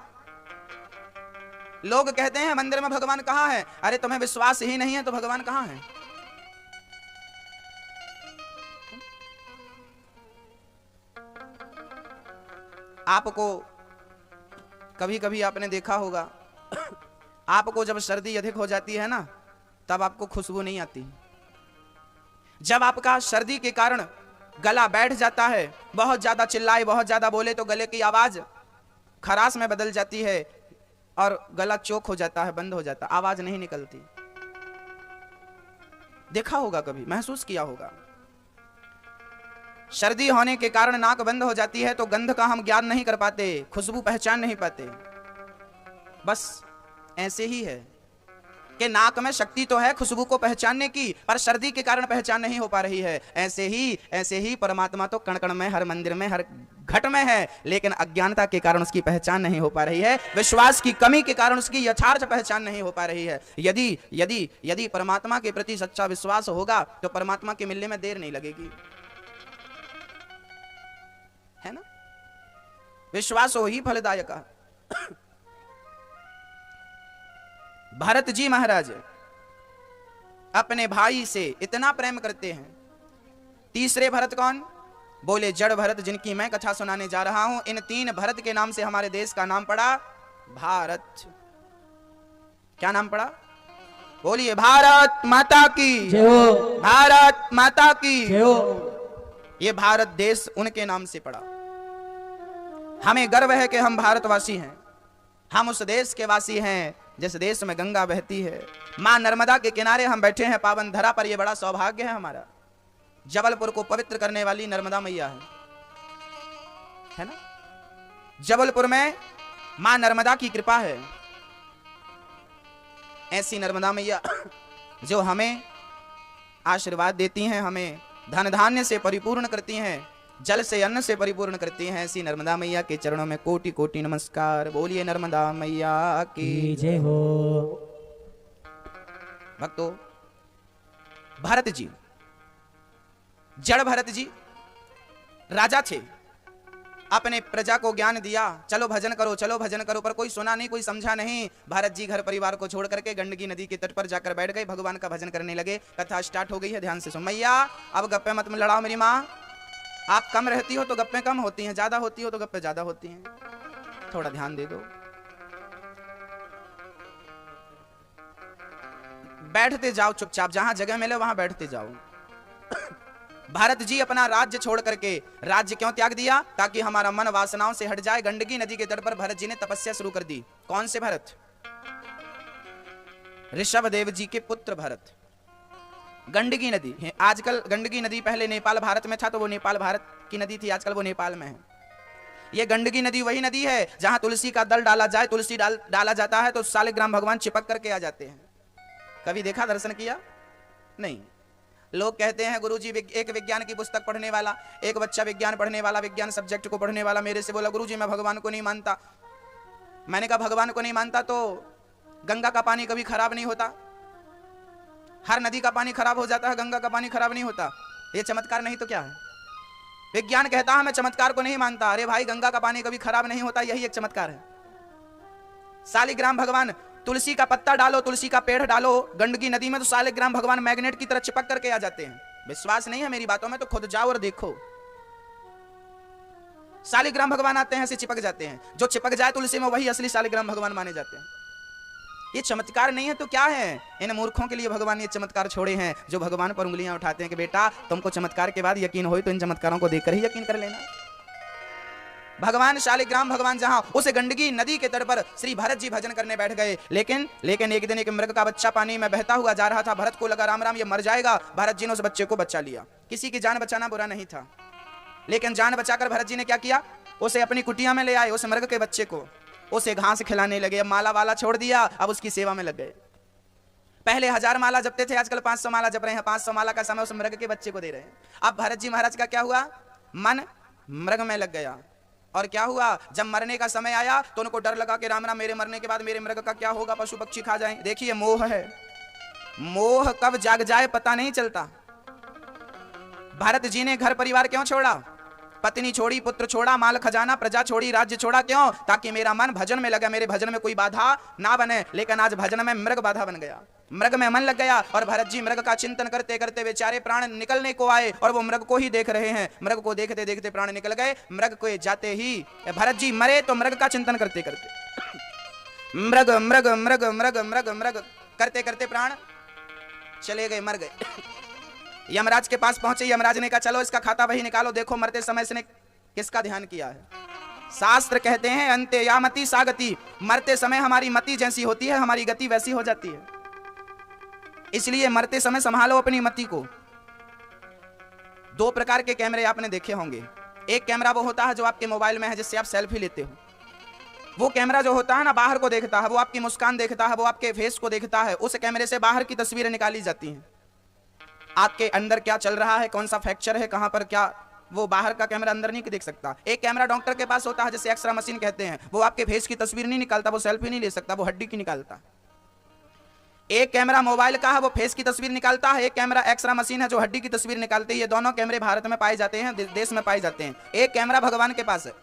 लोग कहते हैं मंदिर में भगवान कहां है? अरे तुम्हें विश्वास ही नहीं है तो भगवान कहां है? आपको कभी कभी आपने देखा होगा, आपको जब सर्दी अधिक हो जाती है ना, तब आपको खुशबू नहीं आती। जब आपका सर्दी के कारण गला बैठ जाता है, बहुत ज्यादा चिल्लाए, बहुत ज्यादा बोले तो गले की आवाज खराश में बदल जाती है और गला चोक हो जाता है, बंद हो जाता, आवाज नहीं निकलती। देखा होगा, कभी महसूस किया होगा। सर्दी होने के कारण नाक बंद हो जाती है तो गंध का हम ज्ञान नहीं कर पाते, खुशबू पहचान नहीं पाते। बस ऐसे ही है कि नाक में शक्ति तो है खुशबू को पहचानने की, पर सर्दी के कारण पहचान नहीं हो पा रही है। ऐसे ही परमात्मा तो कण कण में, हर मंदिर में, हर घट में है, लेकिन अज्ञानता के कारण उसकी पहचान नहीं हो पा रही है। विश्वास की कमी के कारण उसकी यथार्थ पहचान नहीं हो पा रही है। यदि परमात्मा के प्रति सच्चा विश्वास होगा तो परमात्मा के मिलने में देर नहीं लगेगी, है ना? विश्वास हो ही फलदायक। भरत जी महाराज अपने भाई से इतना प्रेम करते हैं। तीसरे भरत कौन? बोले जड़ भरत, जिनकी मैं कथा सुनाने जा रहा हूं। इन 3 भरत के नाम से हमारे देश का नाम पड़ा भारत। क्या नाम पड़ा? बोलिए भारत माता की जय हो, भारत माता की जय हो। ये भारत देश उनके नाम से पड़ा। हमें गर्व है कि हम भारतवासी हैं, हम उस देश के वासी हैं जिस देश में गंगा बहती है। मां नर्मदा के किनारे हम बैठे हैं पावन धरा पर, यह बड़ा सौभाग्य है हमारा। जबलपुर को पवित्र करने वाली नर्मदा मैया है ना? जबलपुर में मां नर्मदा की कृपा है। ऐसी नर्मदा मैया जो हमें आशीर्वाद देती हैं, हमें धन धान्य से परिपूर्ण करती हैं, जल से अन्न से परिपूर्ण करती हैं। ऐसी नर्मदा मैया के चरणों में कोटि कोटि नमस्कार। बोलिए नर्मदा मैया की जय हो। भक्तों, भरत जी, जड़ भरत जी राजा थे, अपने प्रजा को ज्ञान दिया, चलो भजन करो, चलो भजन करो, पर कोई सुना नहीं, कोई समझा नहीं। भरत जी घर परिवार को छोड़ करके गंडकी नदी के तट पर जाकर बैठ गए, भगवान का भजन करने लगे। कथा स्टार्ट हो गई है, ध्यान से सुन। मैया अब गप्पे मत में लड़ाओ मेरी माँ, आप कम रहती हो तो गप्पे कम होती हैं, ज्यादा होती हो तो गप्पे ज्यादा होती हैं, थोड़ा ध्यान दे दो। बैठते जाओ चुपचाप, जहां जगह मिले वहां बैठते जाओ। भारत जी अपना राज्य छोड़ करके, राज्य क्यों त्याग दिया? ताकि हमारा मन वासनाओं से हट जाए। गंडकी नदी के तट पर भरत जी ने तपस्या शुरू कर दी। कौन से भरत? ऋषभ देव जी के पुत्र भरत। गंडकी नदी है आजकल, गंडकी नदी पहले नेपाल भारत में था, तो वो नेपाल भारत की नदी थी, आजकल वो नेपाल में है। ये गंडकी नदी वही नदी है जहां तुलसी का दल डाला जाए, तुलसी डाला जाता है तो शालिग्राम भगवान चिपक करके आ जाते हैं। कभी देखा, दर्शन किया? नहीं। लोग कहते हैं गुरुजी, एक विज्ञान की पुस्तक पढ़ने वाला, एक बच्चा विज्ञान पढ़ने वाला, विज्ञान सब्जेक्ट को पढ़ने वाला मेरे से बोला, गुरुजी मैं भगवान को नहीं मानता। मैंने कहा भगवान को नहीं मानता तो गंगा का पानी कभी खराब नहीं होता? हर नदी का पानी खराब हो जाता है, गंगा का पानी खराब नहीं होता। ये चमत्कार नहीं तो क्या है? विज्ञान कहता है मैं चमत्कार को नहीं मानता। अरे भाई, गंगा का पानी कभी खराब नहीं होता, यही एक चमत्कार है। शालिग्राम भगवान, तुलसी का पत्ता डालो, तुलसी का पेड़ डालो गंडकी नदी में, तो शालिग्राम भगवान मैग्नेट की तरह चिपक करके आ जाते हैं। विश्वास नहीं है मेरी बातों में तो खुद जाओ और देखो। शालिग्राम भगवान आते हैं, ऐसे चिपक जाते हैं। जो चिपक जाए तुलसी में वही असली शालिग्राम भगवान माने जाते हैं। ये चमत्कार नहीं है तो क्या है? इन मूर्खों के लिए भगवान ये चमत्कार छोड़े हैं, जो भगवान पर उंगलियां उठाते हैं कि बेटा तुमको चमत्कार के बाद यकीन हो तो इन चमत्कारों को देखकर ही यकीन कर लेना। भगवान शालिग्राम भगवान जहां उस गंडकी नदी के तट पर श्री भरत जी भजन करने बैठ गए। लेकिन एक दिन एक मृग का बच्चा पानी में बहता हुआ जा रहा था। भरत को लगा राम राम ये मर जाएगा। भरत जी ने उस बच्चे को बचा लिया। किसी की जान बचाना बुरा नहीं था, लेकिन जान बचाकर भरत जी ने क्या किया? उसे अपनी कुटिया में ले आए, उस मृग के बच्चे को उसे घास खिलाने लगे। अब माला वाला छोड़ दिया, अब उसकी सेवा में लग गए। पहले 1000 माला जपते थे, आजकल 500 माला जप रहे हैं। 500 माला का समय उस मृग के बच्चे को दे रहे हैं। अब भरत जी महाराज का क्या हुआ? मन मृग में लग गया। और क्या हुआ? जब मरने का समय आया तो उनको डर लगा कि राम राम मेरे मरने के बाद मेरे मृग का क्या होगा, पशु पक्षी खा जाएं। देखिए मोह है, मोह कब जाग जाए पता नहीं चलता। भरत जी ने घर परिवार क्यों छोड़ा? पत्नी छोड़ी, पुत्र छोड़ा, माल खजाना, प्रजा छोड़ी, राज्य छोड़ा। क्यों? ताकि मेरा मन भजन में लगा, मेरे भजन में कोई बाधा ना बने। लेकिन आज भजन में मृग बाधा बन गया, मृग में मन लग गया। और भरत जी मृग का चिंतन करते करते बेचारे प्राण निकलने को आए और वो मृग को ही देख रहे हैं। मृग को देखते देखते प्राण निकल गए। मृग को जाते ही भरत जी मरे तो मृग का चिंतन करते करते मृग मृग मृग मृग मृग मृग करते करते प्राण चले गए, मर गए। यमराज के पास पहुंचे। यमराज ने कहा चलो इसका खाता वही निकालो, देखो मरते समय इसने किसका ध्यान किया है। शास्त्र कहते हैं अंते या मति सागति, मरते समय हमारी मति जैसी होती है हमारी गति वैसी हो जाती है। इसलिए मरते समय संभालो अपनी मति को। 2 प्रकार के कैमरे आपने देखे होंगे। एक कैमरा वो होता है जो आपके मोबाइल में है, जिससे आप सेल्फी लेते हो। वो कैमरा जो होता है ना, बाहर को देखता है, वो आपकी मुस्कान देखता है, वो आपके फेस को देखता है। उस कैमरे से बाहर की तस्वीरें निकाली जाती हैं। आपके अंदर क्या चल रहा है, कौन सा फ्रैक्चर है, कहां पर क्या, वो बाहर का कैमरा अंदर नहीं देख सकता। एक कैमरा डॉक्टर के पास होता है, जिसे एक्सरे मशीन कहते हैं। वो आपके फेस की तस्वीर नहीं निकालता, वो सेल्फी नहीं ले सकता, वो हड्डी की निकालता। एक कैमरा मोबाइल का है, वो फेस की तस्वीर निकालता है। एक कैमरा एक्सरे मशीन है जो हड्डी की तस्वीर निकालती है। ये दोनों कैमरे भारत में पाए जाते हैं, देश में पाए जाते हैं। एक कैमरा भगवान के पास है।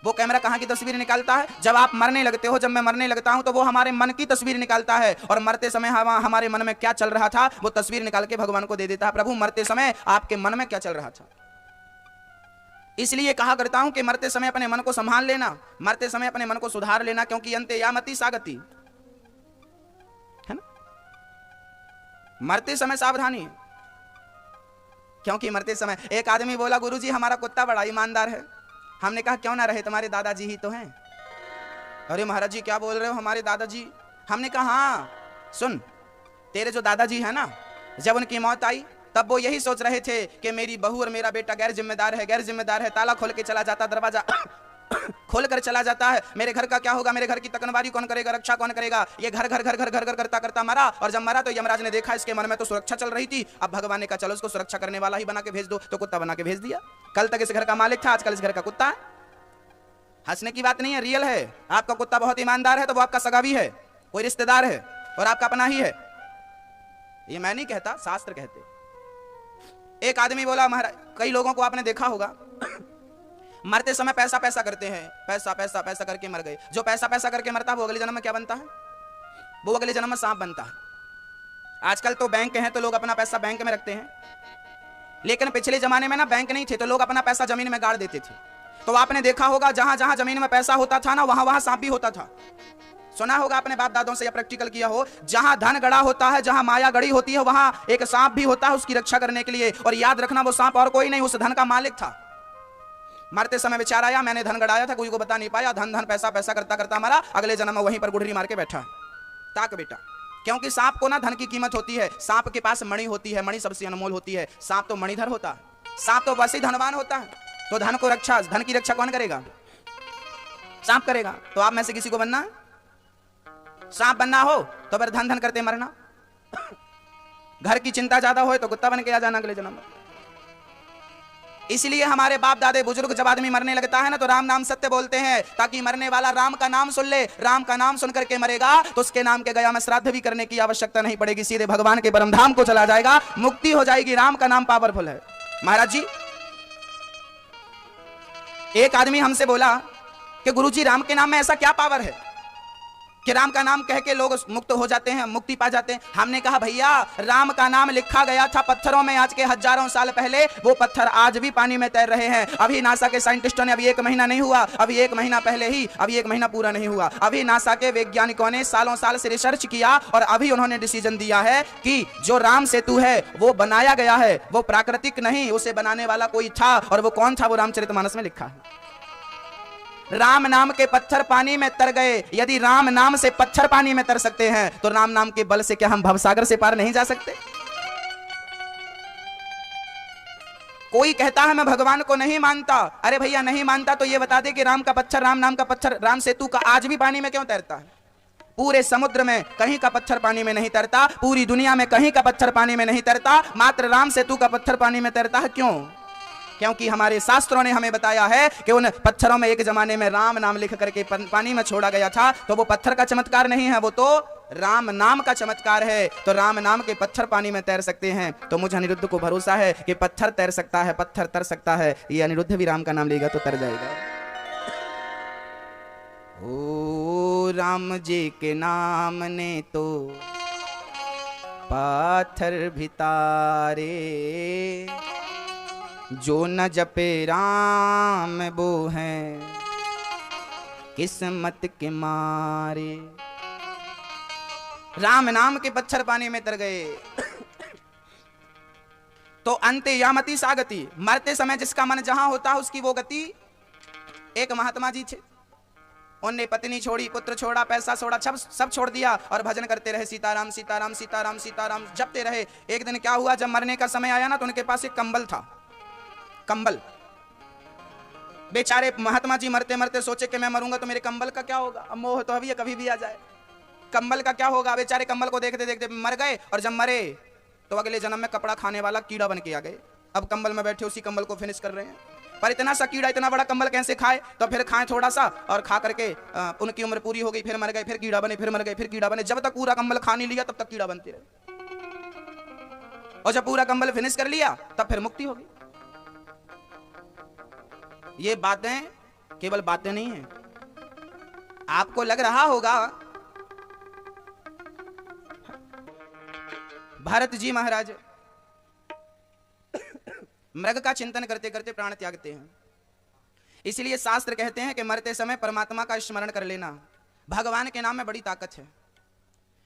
वो कैमरा कहां की तस्वीर निकालता है? जब आप मरने लगते हो, जब मैं मरने लगता हूं, तो वो हमारे मन की तस्वीर निकालता है। और मरते समय हमारे मन में क्या चल रहा था वो तस्वीर निकाल के भगवान को दे देता है। प्रभु मरते समय आपके मन में क्या चल रहा था? इसलिए कहा करता हूं कि मरते समय अपने मन को संभाल लेना, मरते समय अपने मन को सुधार लेना, क्योंकि अंते या मति सागति है ना। मरते समय सावधानी, क्योंकि मरते समय एक आदमी बोला गुरुजी हमारा कुत्ता बड़ा ईमानदार है। हमने कहा क्यों ना रहे, तुम्हारे दादाजी ही तो हैं। अरे महाराज जी क्या बोल रहे हो, हमारे दादाजी? हमने कहा हाँ सुन, तेरे जो दादाजी है ना, जब उनकी मौत आई तब वो यही सोच रहे थे कि मेरी बहू और मेरा बेटा गैर जिम्मेदार है, गैर जिम्मेदार है। ताला खोल के चला जाता, दरवाजा खोल कर चला जाता है। मेरे घर का क्या होगा, मेरे घर की तकनबारी कौन करेगा, रक्षा कौन करेगा? ये घर घर घर घर घर घर करता करता मरा। और जब मरा तो यमराज ने देखा इसके मन में तो सुरक्षा चल रही थी। अब भगवान ने कहा चलो इसको सुरक्षा करने वाला ही बना के भेज दो, तो कुत्ता बना के भेज दिया। कल तक इस घर का मालिक था, आजकल इस घर का कुत्ता है। हंसने की बात नहीं है, रियल है। आपका कुत्ता बहुत ईमानदार है तो वो आपका सगा भी है, कोई रिश्तेदार है और आपका अपना ही है। ये मैं नहीं कहता, शास्त्र कहते। एक आदमी बोला महाराज, कई लोगों को आपने देखा होगा मरते समय पैसा पैसा करते हैं, पैसा पैसा पैसा करके मर गए। जो पैसा पैसा करके मरता है वो अगले जन्म में क्या बनता है? वो अगले जन्म में सांप बनता है। आजकल तो बैंक हैं तो लोग अपना पैसा बैंक में रखते हैं, लेकिन पिछले जमाने में ना बैंक नहीं थे तो लोग अपना पैसा जमीन में गाड़ देते थे। तो आपने देखा होगा जहां जहां जमीन में पैसा होता था ना, वहां वहां सांप भी होता था। सुना होगा अपने बाप दादों से या प्रैक्टिकल किया हो, जहां धन गड़ा होता है, जहां माया गड़ी होती है, वहां एक सांप भी होता है उसकी रक्षा करने के लिए। और याद रखना वो सांप और कोई नहीं, उस धन का मालिक था। मरते समय विचार आया मैंने धन गड़ाया था, कोई को बता नहीं पाया, धन धन पैसा पैसा करता करता मरा, अगले जन्म में वहीं पर गुड़री मार के बैठा। ताक बेटा, क्योंकि सांप को ना धन की कीमत होती है, सांप के पास मणि होती है, मणि सबसे अनमोल होती है। सांप तो मणिधर होता है, सांप तो वैसे ही धनवान होता है। तो धन को रक्षा, धन की रक्षा कौन करेगा? सांप करेगा। तो आप में से किसी को बनना, सांप बनना हो तो फिर धन धन करते मरना। घर की चिंता ज्यादा हो तो कुत्ता बन के आ जाना अगले जन्म में। इसलिए हमारे बाप दादे बुजुर्ग जब आदमी मरने लगता है ना तो राम नाम सत्य बोलते हैं, ताकि मरने वाला राम का नाम सुन ले। राम का नाम सुन करके मरेगा तो उसके नाम के गया में श्राद्ध भी करने की आवश्यकता नहीं पड़ेगी, सीधे भगवान के परम धाम को चला जाएगा, मुक्ति हो जाएगी। राम का नाम पावरफुल है। महाराज जी, एक आदमी हमसे बोला कि गुरुजी राम के नाम में ऐसा क्या पावर है कि राम का नाम कह के लोग मुक्त हो जाते हैं, मुक्ति पा जाते हैं। हमने कहा भैया, राम का नाम लिखा गया था पत्थरों में आज के हजारों साल पहले, वो पत्थर आज भी पानी में तैर रहे हैं। अभी नासा के साइंटिस्टों ने, अभी 1 महीना नहीं हुआ, अभी 1 महीना पहले ही, अभी 1 महीना पूरा नहीं हुआ, अभी नासा के वैज्ञानिकों ने सालों साल से रिसर्च किया और अभी उन्होंने डिसीजन दिया है कि जो राम सेतु है वो बनाया गया है, वो प्राकृतिक नहीं, उसे बनाने वाला कोई था। और वो कौन था? वो रामचरितमानस में लिखा है। राम नाम के पत्थर पानी में तर गए। यदि राम नाम से पत्थर पानी में तर सकते हैं तो राम नाम के बल से क्या हम भवसागर से पार नहीं जा सकते? कोई कहता है मैं भगवान को नहीं मानता। अरे भैया, नहीं मानता तो ये बता दे कि राम का पत्थर, राम नाम का पत्थर, राम सेतु का आज भी पानी में क्यों तैरता है? पूरे समुद्र में कहीं का पत्थर पानी में नहीं तैरता, पूरी दुनिया में कहीं का पत्थर पानी में नहीं तैरता, मात्र राम सेतु का पत्थर पानी में तैरता है। क्यों? क्योंकि हमारे शास्त्रों ने हमें बताया है कि उन पत्थरों में एक जमाने में राम नाम लिख करके पानी में छोड़ा गया था। तो वो पत्थर का चमत्कार नहीं है, वो तो राम नाम का चमत्कार है। तो राम नाम के पत्थर पानी में तैर सकते हैं। तो मुझे अनिरुद्ध को भरोसा है कि पत्थर तैर सकता है, पत्थर तर सकता है। ये अनिरुद्ध भी राम का नाम लेगा तो तर जाएगा। ओ राम जी के नाम ने तो पत्थर भी तारे, जो न जपे राम वो हैं किस्मत के मारे। राम नाम के पत्थर पानी में तर गए तो अंते यामति सा गति, मरते समय जिसका मन जहां होता है उसकी वो गति। एक महात्मा जी थे, उनने पत्नी छोड़ी, पुत्र छोड़ा, पैसा छोड़ा, सब छोड़ दिया और भजन करते रहे, सीताराम सीताराम सीताराम सीताराम जपते रहे। एक दिन क्या हुआ, जब मरने का समय आया ना तो उनके पास एक कंबल था, कंबल। बेचारे महात्मा जी मरते मरते सोचे कि मैं मरूंगा तो मेरे कंबल का क्या होगा, अब मोह तो अभी कभी भी आ जाए, कंबल का क्या होगा। बेचारे कंबल को देखते देखते मर गए और जब मरे तो अगले जन्म में कपड़ा खाने वाला कीड़ा बन के आ गए। अब कंबल में बैठे उसी कंबल को फिनिश कर रहे हैं। पर इतना सा कीड़ा इतना बड़ा कंबल कैसे खाए? तो फिर खाएं थोड़ा सा और खा करके उनकी उम्र पूरी हो गई, फिर मर गए, फिर कीड़ा बने, फिर मर गए, फिर कीड़ा बने। जब तक पूरा कंबल खा नहीं लिया तब तक कीड़ा बनते रहे, और जब पूरा कंबल फिनिश कर लिया तब फिर मुक्ति होगी। ये बातें केवल बातें नहीं हैं। आपको लग रहा होगा भरत जी महाराज मृग का चिंतन करते करते प्राण त्यागते हैं। इसलिए शास्त्र कहते हैं कि मरते समय परमात्मा का स्मरण कर लेना, भगवान के नाम में बड़ी ताकत है।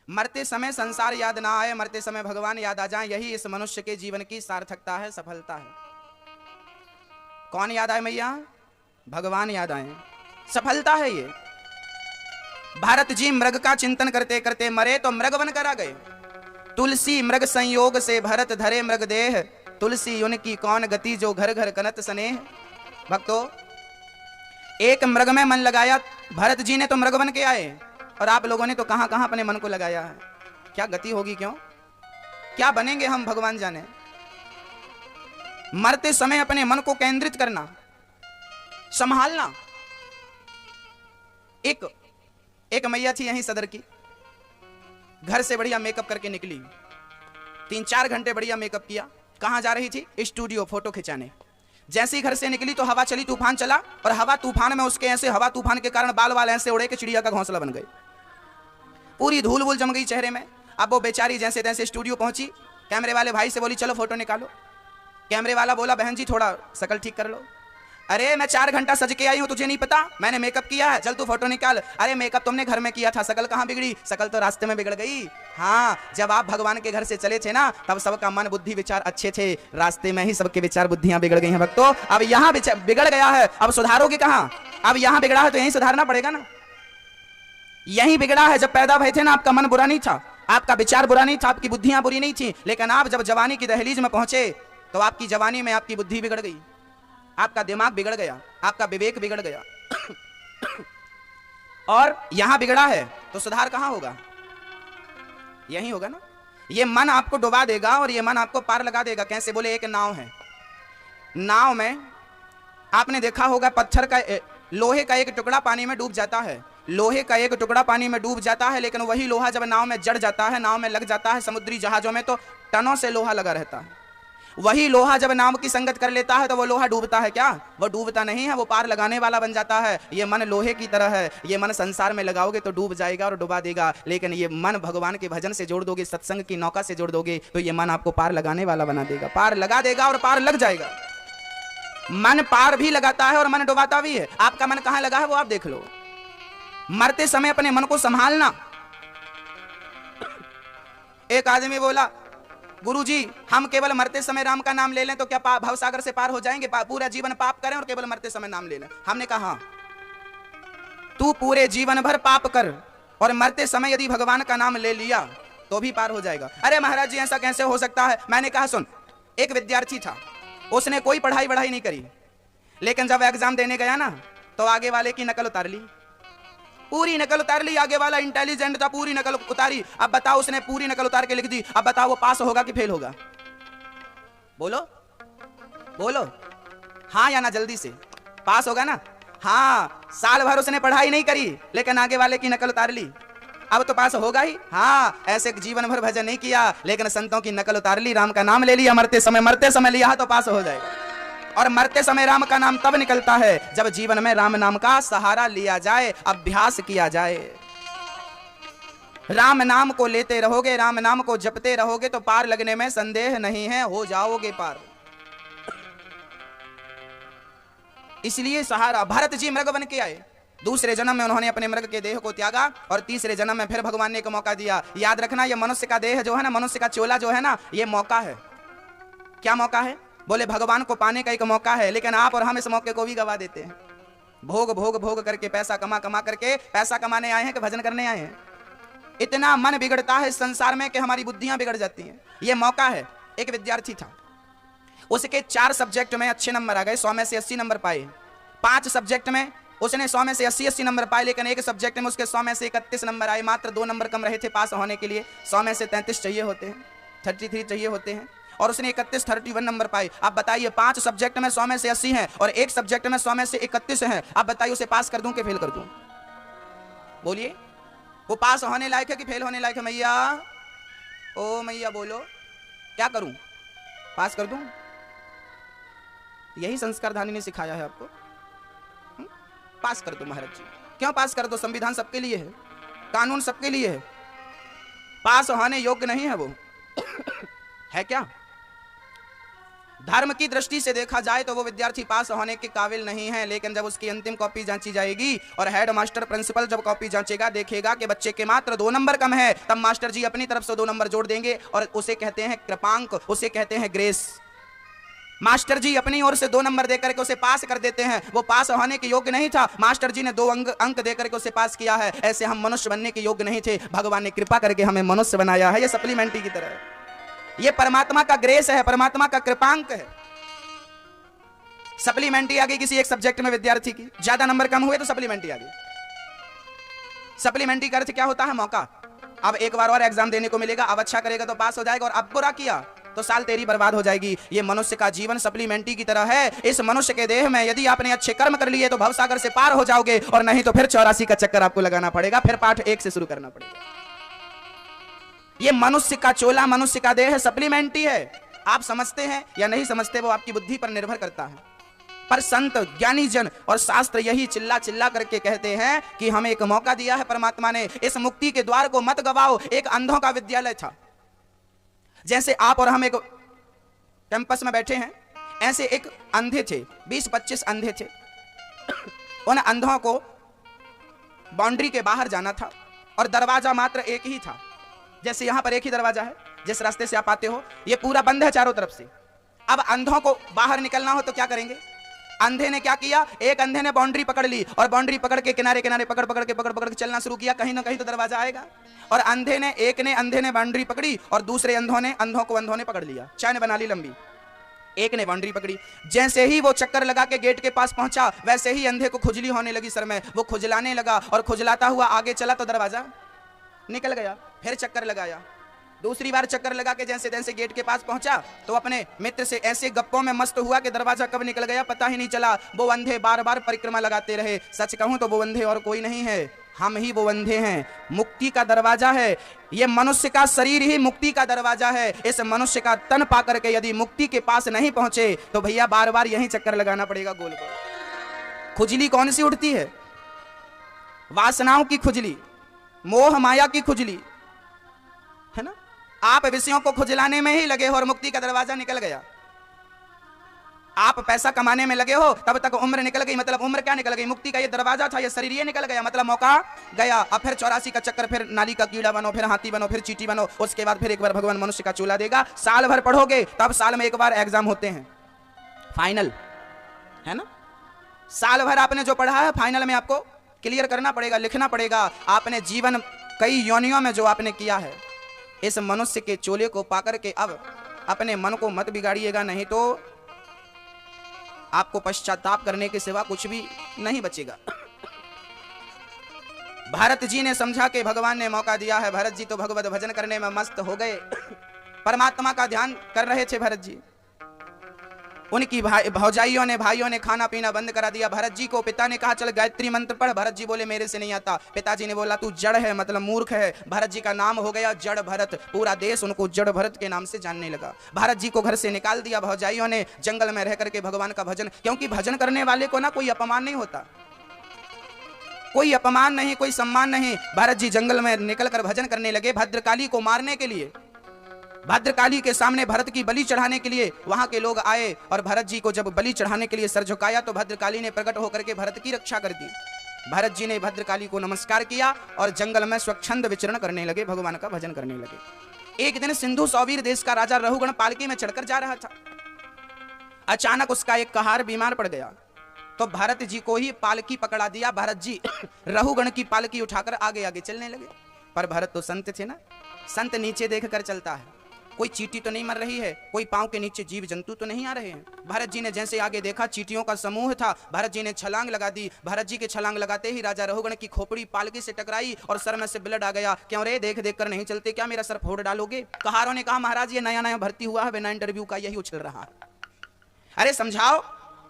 मरते समय संसार याद ना आए, मरते समय भगवान याद आ जाए, यही इस मनुष्य के जीवन की सार्थकता है, सफलता है। कौन याद आए मैया? भगवान याद आए, सफलता है ये। भारत जी मृग का चिंतन करते करते मरे तो मृग बन कर आ गए। तुलसी मृग संयोग से भरत धरे मृग देह, तुलसी उनकी कौन गति जो घर घर कनत स्नेह। भक्तों, एक मृग में मन लगाया भरत जी ने तो मृग बन के आए, और आप लोगों ने तो कहां कहां अपने मन को लगाया है। क्या गति होगी, क्यों क्या बनेंगे हम भगवान जाने। मरते समय अपने मन को केंद्रित करना, संभालना। एक मैया थी यहीं सदर की, घर से बढ़िया मेकअप करके निकली, 3-4 घंटे बढ़िया मेकअप किया। कहां जा रही थी? स्टूडियो, फोटो खिंचाने। जैसे ही घर से निकली तो हवा चली, तूफान चला, और हवा तूफान में उसके ऐसे हवा तूफान के कारण बाल ऐसे उड़े कि चिड़िया का घोंसला बन गए, पूरी धूल वूल जम गई चेहरे में। अब वो बेचारी जैसे तैसे स्टूडियो पहुंची, कैमरे वाले भाई से बोली चलो फोटो निकालो। कैमरे वाला बोला बहन जी थोड़ा शकल ठीक कर लो। अरे मैं 4 घंटा सज के आई हूं, तुझे नहीं पता मैंने मेकअप किया है, चल तू फोटो निकाल। अरे मेकअप तुमने घर में किया था, शकल कहां बिगड़ी? शकल तो रास्ते में बिगड़ गई। हाँ, जब आप भगवान के घर से चले थे ना, तब सबका मन बुद्धि विचार अच्छे थे, रास्ते में ही सबके विचार बुद्धियां बिगड़ गई हैं भक्तों। अब यहाँ बिगड़ गया है, अब सुधारोगे कहां? अब यहाँ बिगड़ा है तो यहीं सुधारना पड़ेगा ना। यहीं बिगड़ा है, जब पैदा भय थे ना, आपका मन बुरा नहीं था, आपका विचार बुरा नहीं था, आपकी बुद्धियां बुरी नहीं थी, लेकिन आप जब जवानी की दहलीज में पहुंचे तो आपकी जवानी में आपकी बुद्धि बिगड़ गई, आपका दिमाग बिगड़ गया, आपका विवेक बिगड़ गया। और यहां बिगड़ा है तो सुधार कहां होगा? यही होगा ना। ये मन आपको डुबा देगा और ये मन आपको पार लगा देगा। कैसे? बोले एक नाव है, नाव में आपने देखा होगा पत्थर का, लोहे का एक टुकड़ा पानी में डूब जाता है, लोहे का एक टुकड़ा पानी में डूब जाता है, लेकिन वही लोहा जब नाव में जड़ जाता है, नाव में लग जाता है, समुद्री जहाजों में तो टनों से लोहा लगा रहता है। वही लोहा जब नाव की संगत कर लेता है तो वो लोहा डूबता है क्या? वो डूबता नहीं है, वो पार लगाने वाला बन जाता है। ये मन लोहे की तरह है, ये मन संसार में लगाओगे तो डूब जाएगा और डुबा देगा, लेकिन ये मन भगवान के भजन से जोड़ दोगे, सत्संग की नौका से जोड़ दोगे तो ये मन आपको पार लगाने वाला बना देगा, पार लगा देगा और पार लग जाएगा। मन पार भी लगाता है और मन डुबाता भी है। आपका मन कहां लगा है वो आप देख लो। मरते समय अपने मन को संभालना। एक आदमी बोला, गुरुजी हम केवल मरते समय राम का नाम ले लें तो क्या भवसागर से पार हो जाएंगे? पूरा जीवन पाप करें और केवल मरते समय नाम ले लें? हमने कहा तू पूरे जीवन भर पाप कर और मरते समय यदि भगवान का नाम ले लिया तो भी पार हो जाएगा। अरे महाराज जी ऐसा कैसे हो सकता है? मैंने कहा सुन, एक विद्यार्थी था, उसने कोई पढ़ाई नहीं करी, लेकिन जब एग्जाम देने गया ना तो आगे वाले की नकल उतार ली, पूरी नकल उतार ली। आगे वाला इंटेलिजेंट था, पूरी नकल उतारी। अब बताओ, उसने पूरी नकल उतार के लिख दी। अब बताओ वो पास होगा कि फेल होगा? बोलो बोलो, हाँ या ना? जल्दी से पास होगा ना? हाँ, साल भर उसने पढ़ाई नहीं करी लेकिन आगे वाले की नकल उतार ली, अब तो पास होगा ही। हाँ, ऐसे जीवन भर भजन नहीं किया लेकिन संतों की नकल उतार ली, राम का नाम ले लिया, मरते समय लिया तो पास हो जाएगा। और मरते समय राम का नाम तब निकलता है जब जीवन में राम नाम का सहारा लिया जाए, अभ्यास किया जाए। राम नाम को लेते रहोगे, राम नाम को जपते रहोगे तो पार लगने में संदेह नहीं है, हो जाओगे पार। इसलिए सहारा। भरत जी मृग बन के आए, दूसरे जन्म में उन्होंने अपने मृग के देह को त्यागा और तीसरे जन्म में फिर भगवान ने एक मौका दिया। याद रखना, ये मनुष्य का देह जो है ना, मनुष्य का चोला जो है ना, ये मौका है। क्या मौका है? बोले भगवान को पाने का एक मौका है, लेकिन आप और हम इस मौके को भी गवा देते हैं। भोग भोग भोग करके, पैसा कमा करके, पैसा कमाने आए हैं कि भजन करने आए हैं? इतना मन बिगड़ता है इस संसार में कि हमारी बुद्धियां बिगड़ जाती हैं। ये मौका है। एक विद्यार्थी था, उसके 4 सब्जेक्ट में अच्छे नंबर आ गए, 100 में से 80 नंबर पाए। 5 सब्जेक्ट में उसने 100 में से 80 नंबर पाए, लेकिन एक सब्जेक्ट में उसके 100 में से 31 नंबर आए। मात्र 2 नंबर कम रहे थे पास होने के लिए। 100 में से 33 चाहिए होते हैं, 33 चाहिए होते हैं, और उसने 31 नंबर पाए। आप बताइए, 5 सब्जेक्ट में 100 में से 80 हैं और एक सब्जेक्ट में 100 में से 31 हैं। आप बताइए उसे पास कर दूं कि फेल कर दूं? बोलिए, वो पास होने लायक है कि फेल होने लायक है? मैया, ओ मैया बोलो, क्या करूं? पास कर दूं? यही संस्कार धानी ने सिखाया है आपको। पास कर दो महाराज जी। क्यों पास कर दो? संविधान सबके लिए है, कानून सबके लिए है। पास होने योग्य नहीं है वो है क्या? धर्म की दृष्टि से देखा जाए तो वो विद्यार्थी पास होने के काबिल नहीं है, लेकिन जब उसकी अंतिम कॉपी जांची जाएगी और हेड मास्टर प्रिंसिपल जब कॉपी जांचेगा, देखेगा कि बच्चे के मात्र 2 नंबर कम है, तब मास्टर जी अपनी तरफ से 2 नंबर जोड़ देंगे और उसे कहते हैं कृपांक, उसे कहते हैं ग्रेस। मास्टर जी अपनी ओर से 2 नंबर देकर के उसे पास कर देते हैं। वो पास होने के योग्य नहीं था, मास्टर जी ने 2 अंक देकर के उसे पास किया है। ऐसे हम मनुष्य बनने के योग्य नहीं थे, भगवान ने कृपा करके हमें मनुष्य बनाया है। ये सप्लीमेंट्री की तरह है, ये परमात्मा का ग्रेस है, परमात्मा का कृपांक है। सप्लीमेंट्री आ गई किसी एक सब्जेक्ट में विद्यार्थी की, ज्यादा नंबर कम हुए तो सप्लीमेंट्री आ गई। सप्लीमेंट्री का अर्थ क्या होता है? मौका। अब एक बार और एग्जाम देने को मिलेगा, अब अच्छा करेगा तो पास हो जाएगा, और अब बुरा किया तो साल तेरी बर्बाद हो जाएगी। ये मनुष्य का जीवन सप्लीमेंट्री की तरह है। इस मनुष्य के देह में यदि आपने अच्छे कर्म कर लिए तो भवसागर से पार हो जाओगे, और नहीं तो फिर 84 का चक्कर आपको लगाना पड़ेगा, फिर पाठ 1 से शुरू करना पड़ेगा। ये मनुष्य का चोला, मनुष्य का देह सप्लीमेंट्री है। आप समझते हैं या नहीं समझते वो आपकी बुद्धि पर निर्भर करता है। पर संत, ज्ञानी जन और शास्त्र यही चिल्ला चिल्ला करके कहते हैं कि हमें एक मौका दिया है परमात्मा ने, इस मुक्ति के द्वार को मत गवाओ। एक अंधों का विद्यालय था, जैसे आप और हम एक कैंपस में बैठे हैं, ऐसे एक अंधे थे, 20-25 अंधे थे। उन अंधों को बाउंड्री के बाहर जाना था और दरवाजा मात्र एक ही था। जैसे यहां पर एक ही दरवाजा है, जिस रास्ते से आप आते हो ये पूरा बंद है चारों तरफ से। अब अंधों को बाहर निकलना हो तो क्या करेंगे? अंधे ने क्या किया, एक अंधे ने बाउंड्री पकड़ ली और बाउंड्री पकड़ के किनारे किनारे पकड़ पकड़ के चलना शुरू किया, कहीं ना कहीं तो दरवाजा आएगा। और अंधे ने बाउंड्री पकड़ी और दूसरे अंधों ने पकड़ लिया, चैन बना ली लंबी। एक ने बाउंड्री पकड़ी, जैसे ही वो चक्कर लगा के गेट के पास पहुंचा वैसे ही अंधे को खुजली होने लगी सर में। वो खुजलाने लगा और खुजलाता हुआ आगे चला तो दरवाजा निकल गया। फिर चक्कर लगाया, दूसरी बार चक्कर लगा के जैसे तैसे गेट के पास पहुंचा तो अपने मित्र से ऐसे गप्पों में मस्त हुआ कि दरवाजा कब निकल गया पता ही नहीं चला। वो अंधे बार बार परिक्रमा लगाते रहे। सच कहूं तो वो अंधे और कोई नहीं है, हम ही वो अंधे हैं। मुक्ति का दरवाजा है ये, मनुष्य का शरीर ही मुक्ति का दरवाजा है। इस मनुष्य का तन पाकर के यदि मुक्ति के पास नहीं पहुंचे तो भैया बार बार यहीं चक्कर लगाना पड़ेगा गोल गोल। खुजली कौन सी उठती है? वासनाओं की खुजली, मोह माया की खुजली, है ना। आप विषयों को खुजलाने में ही लगे हो और मुक्ति का दरवाजा निकल गया। आप पैसा कमाने में लगे हो तब तक उम्र निकल गई, मतलब उम्र क्या निकल गई? मुक्ति का ये दरवाजा था, ये शरीर ये निकल गया, मतलब मौका गया। अब फिर 84 का चक्कर, फिर नाली का कीड़ा बनो, फिर हाथी बनो, फिर चींटी बनो। उसके बाद फिर एक बार भगवान मनुष्य का चूल्हा देगा। साल भर पढ़ोगे तब साल में एक बार एग्जाम होते हैं, फाइनल, है ना। साल भर आपने जो पढ़ा है फाइनल में आपको क्लियर करना पड़ेगा, लिखना पड़ेगा। आपने जीवन कई योनियों में जो आपने किया है, इस मनुष्य के चोले को पाकर के अब अपने मन को मत बिगाड़िएगा, नहीं तो आपको पश्चाताप करने के सिवा कुछ भी नहीं बचेगा। भरत जी ने समझा कि भगवान ने मौका दिया है। भरत जी तो भगवत भजन करने में मस्त हो गए, परमात्मा का ध्यान कर रहे थे भरत जी। उनकी भौजाइयों ने, भाइयों ने खाना पीना बंद करा दिया। भरत जी को पिता ने कहा चल गायत्री मंत्र पढ़। भरत जी बोले मेरे से नहीं आता। पिताजी ने बोला तू जड़ है, मतलब मूर्ख है। भरत जी का नाम हो गया जड़ भरत। पूरा देश उनको जड़ भरत के नाम से जानने लगा। भरत जी को घर से निकाल दिया भौजाइयों ने, जंगल में रह करके भगवान का भजन, क्योंकि भजन करने वाले को ना कोई अपमान नहीं होता, कोई अपमान नहीं, कोई सम्मान नहीं। भरत जी जंगल में निकलकर भजन करने लगे भद्रकाली को मारने के लिए। भद्रकाली के सामने भरत की बलि चढ़ाने के लिए वहां के लोग आए और भरत जी को जब बलि चढ़ाने के लिए सर झुकाया तो भद्रकाली ने प्रकट होकर के भरत की रक्षा कर दी। भरत जी ने भद्रकाली को नमस्कार किया और जंगल में स्वच्छंद विचरण करने लगे, भगवान का भजन करने लगे। एक दिन सिंधु सौवीर देश का राजा रहुगण पालकी में चढ़कर जा रहा था। अचानक उसका एक कहार बीमार पड़ गया तो भरत जी को ही पालकी पकड़ा दिया। भरत जी रहुगण की पालकी उठाकर आगे आगे चलने लगे। पर भरत तो संत थे ना, संत नीचे देखकर चलता है। कोई चींटी तो नहीं मर रही है, कोई पांव के नीचे जीव जंतु तो नहीं आ रहे हैं। भरत जी ने जैसे आगे देखा चींटियों का समूह था। भरत जी ने छलांग लगा दी। भरत जी के छलांग लगाते ही राजा रहुगण की खोपड़ी पालकी से टकराई और सर में से ब्लड आ गया। क्यों रे, देख देख कर नहीं चलते क्या, मेरा सर फोड़ डालोगे? कहारों ने कहा महाराज ये नया नया भर्ती हुआ है, बिना इंटरव्यू का यही उछल रहा है। अरे समझाओ।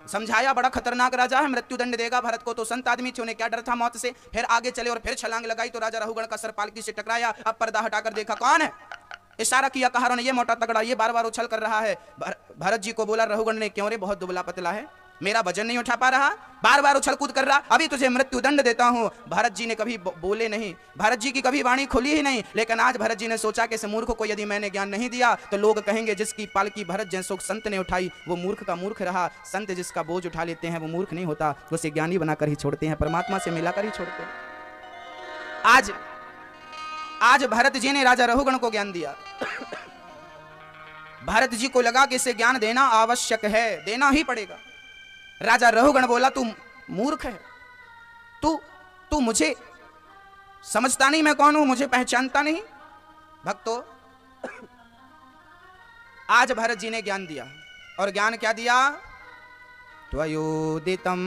समझाया, बड़ा खतरनाक राजा है, मृत्युदंड देगा। भरत को तो संत आदमी थे, उन्हें क्या डर था मौत से। फिर आगे चले और फिर छलांग लगाई तो राजा रहुगण का सर पालकी से टकराया। अब पर्दा हटाकर देखा कौन है। इशारा किया कहारों ने, ये मोटा तगड़ा, ये बार बार उछल कर रहा है। भरत जी को बोला रहुगण ने, क्यों रे, बहुत दुबला पतला है, मेरा वजन नहीं उठा पा रहा, बार बार उछल कूद कर रहा, अभी तुझे मृत्युदंड देता हूं। भरत जी ने कभी बोले नहीं, भरत जी की कभी वाणी खुली ही नहीं। लेकिन आज भरत जी ने सोचा कि इस मूर्ख को यदि मैंने ज्ञान नहीं दिया तो लोग कहेंगे जिसकी पालकी भरत जैसो संत ने उठाई वो मूर्ख का मूर्ख रहा। संत जिसका बोझ उठा लेते हैं वो मूर्ख नहीं होता, उसे ज्ञानी बनाकर ही छोड़ते हैं, परमात्मा से मिलाकर ही छोड़ते हैं। आज भरत जी ने राजा रहुगण को ज्ञान दिया। भरत जी को लगा कि इसे ज्ञान देना आवश्यक है, देना ही पड़ेगा। राजा रहुगण बोला तू मूर्ख है, तू मुझे समझता नहीं मैं कौन हूं, मुझे पहचानता नहीं। भक्तों, आज भरत जी ने ज्ञान दिया और ज्ञान क्या दिया? त्वयोदितं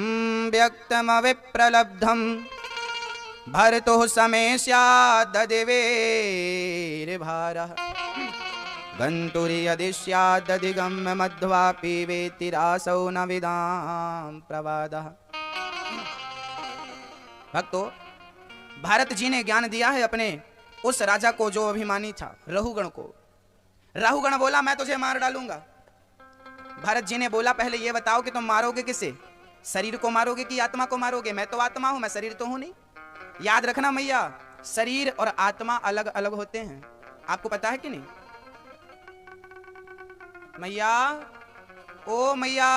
व्यक्तम विप्रलब्धम भरतो समय स्याददिवेर भारः गन्तुरि यदि स्यादधिगम्य मध्वापि वेतिरासौ न विदाम प्रवादः। भक्तों, भारत जी ने ज्ञान दिया है अपने उस राजा को जो अभिमानी था, रहुगण को। रहुगण बोला मैं तुझे मार डालूंगा। भारत जी ने बोला पहले ये बताओ कि तुम मारोगे किसे, शरीर को मारोगे कि आत्मा को मारोगे? मैं तो आत्मा हूं, मैं शरीर तो हूं नहीं। याद रखना मैया, शरीर और आत्मा अलग अलग होते हैं, आपको पता है कि नहीं मैया? ओ मैया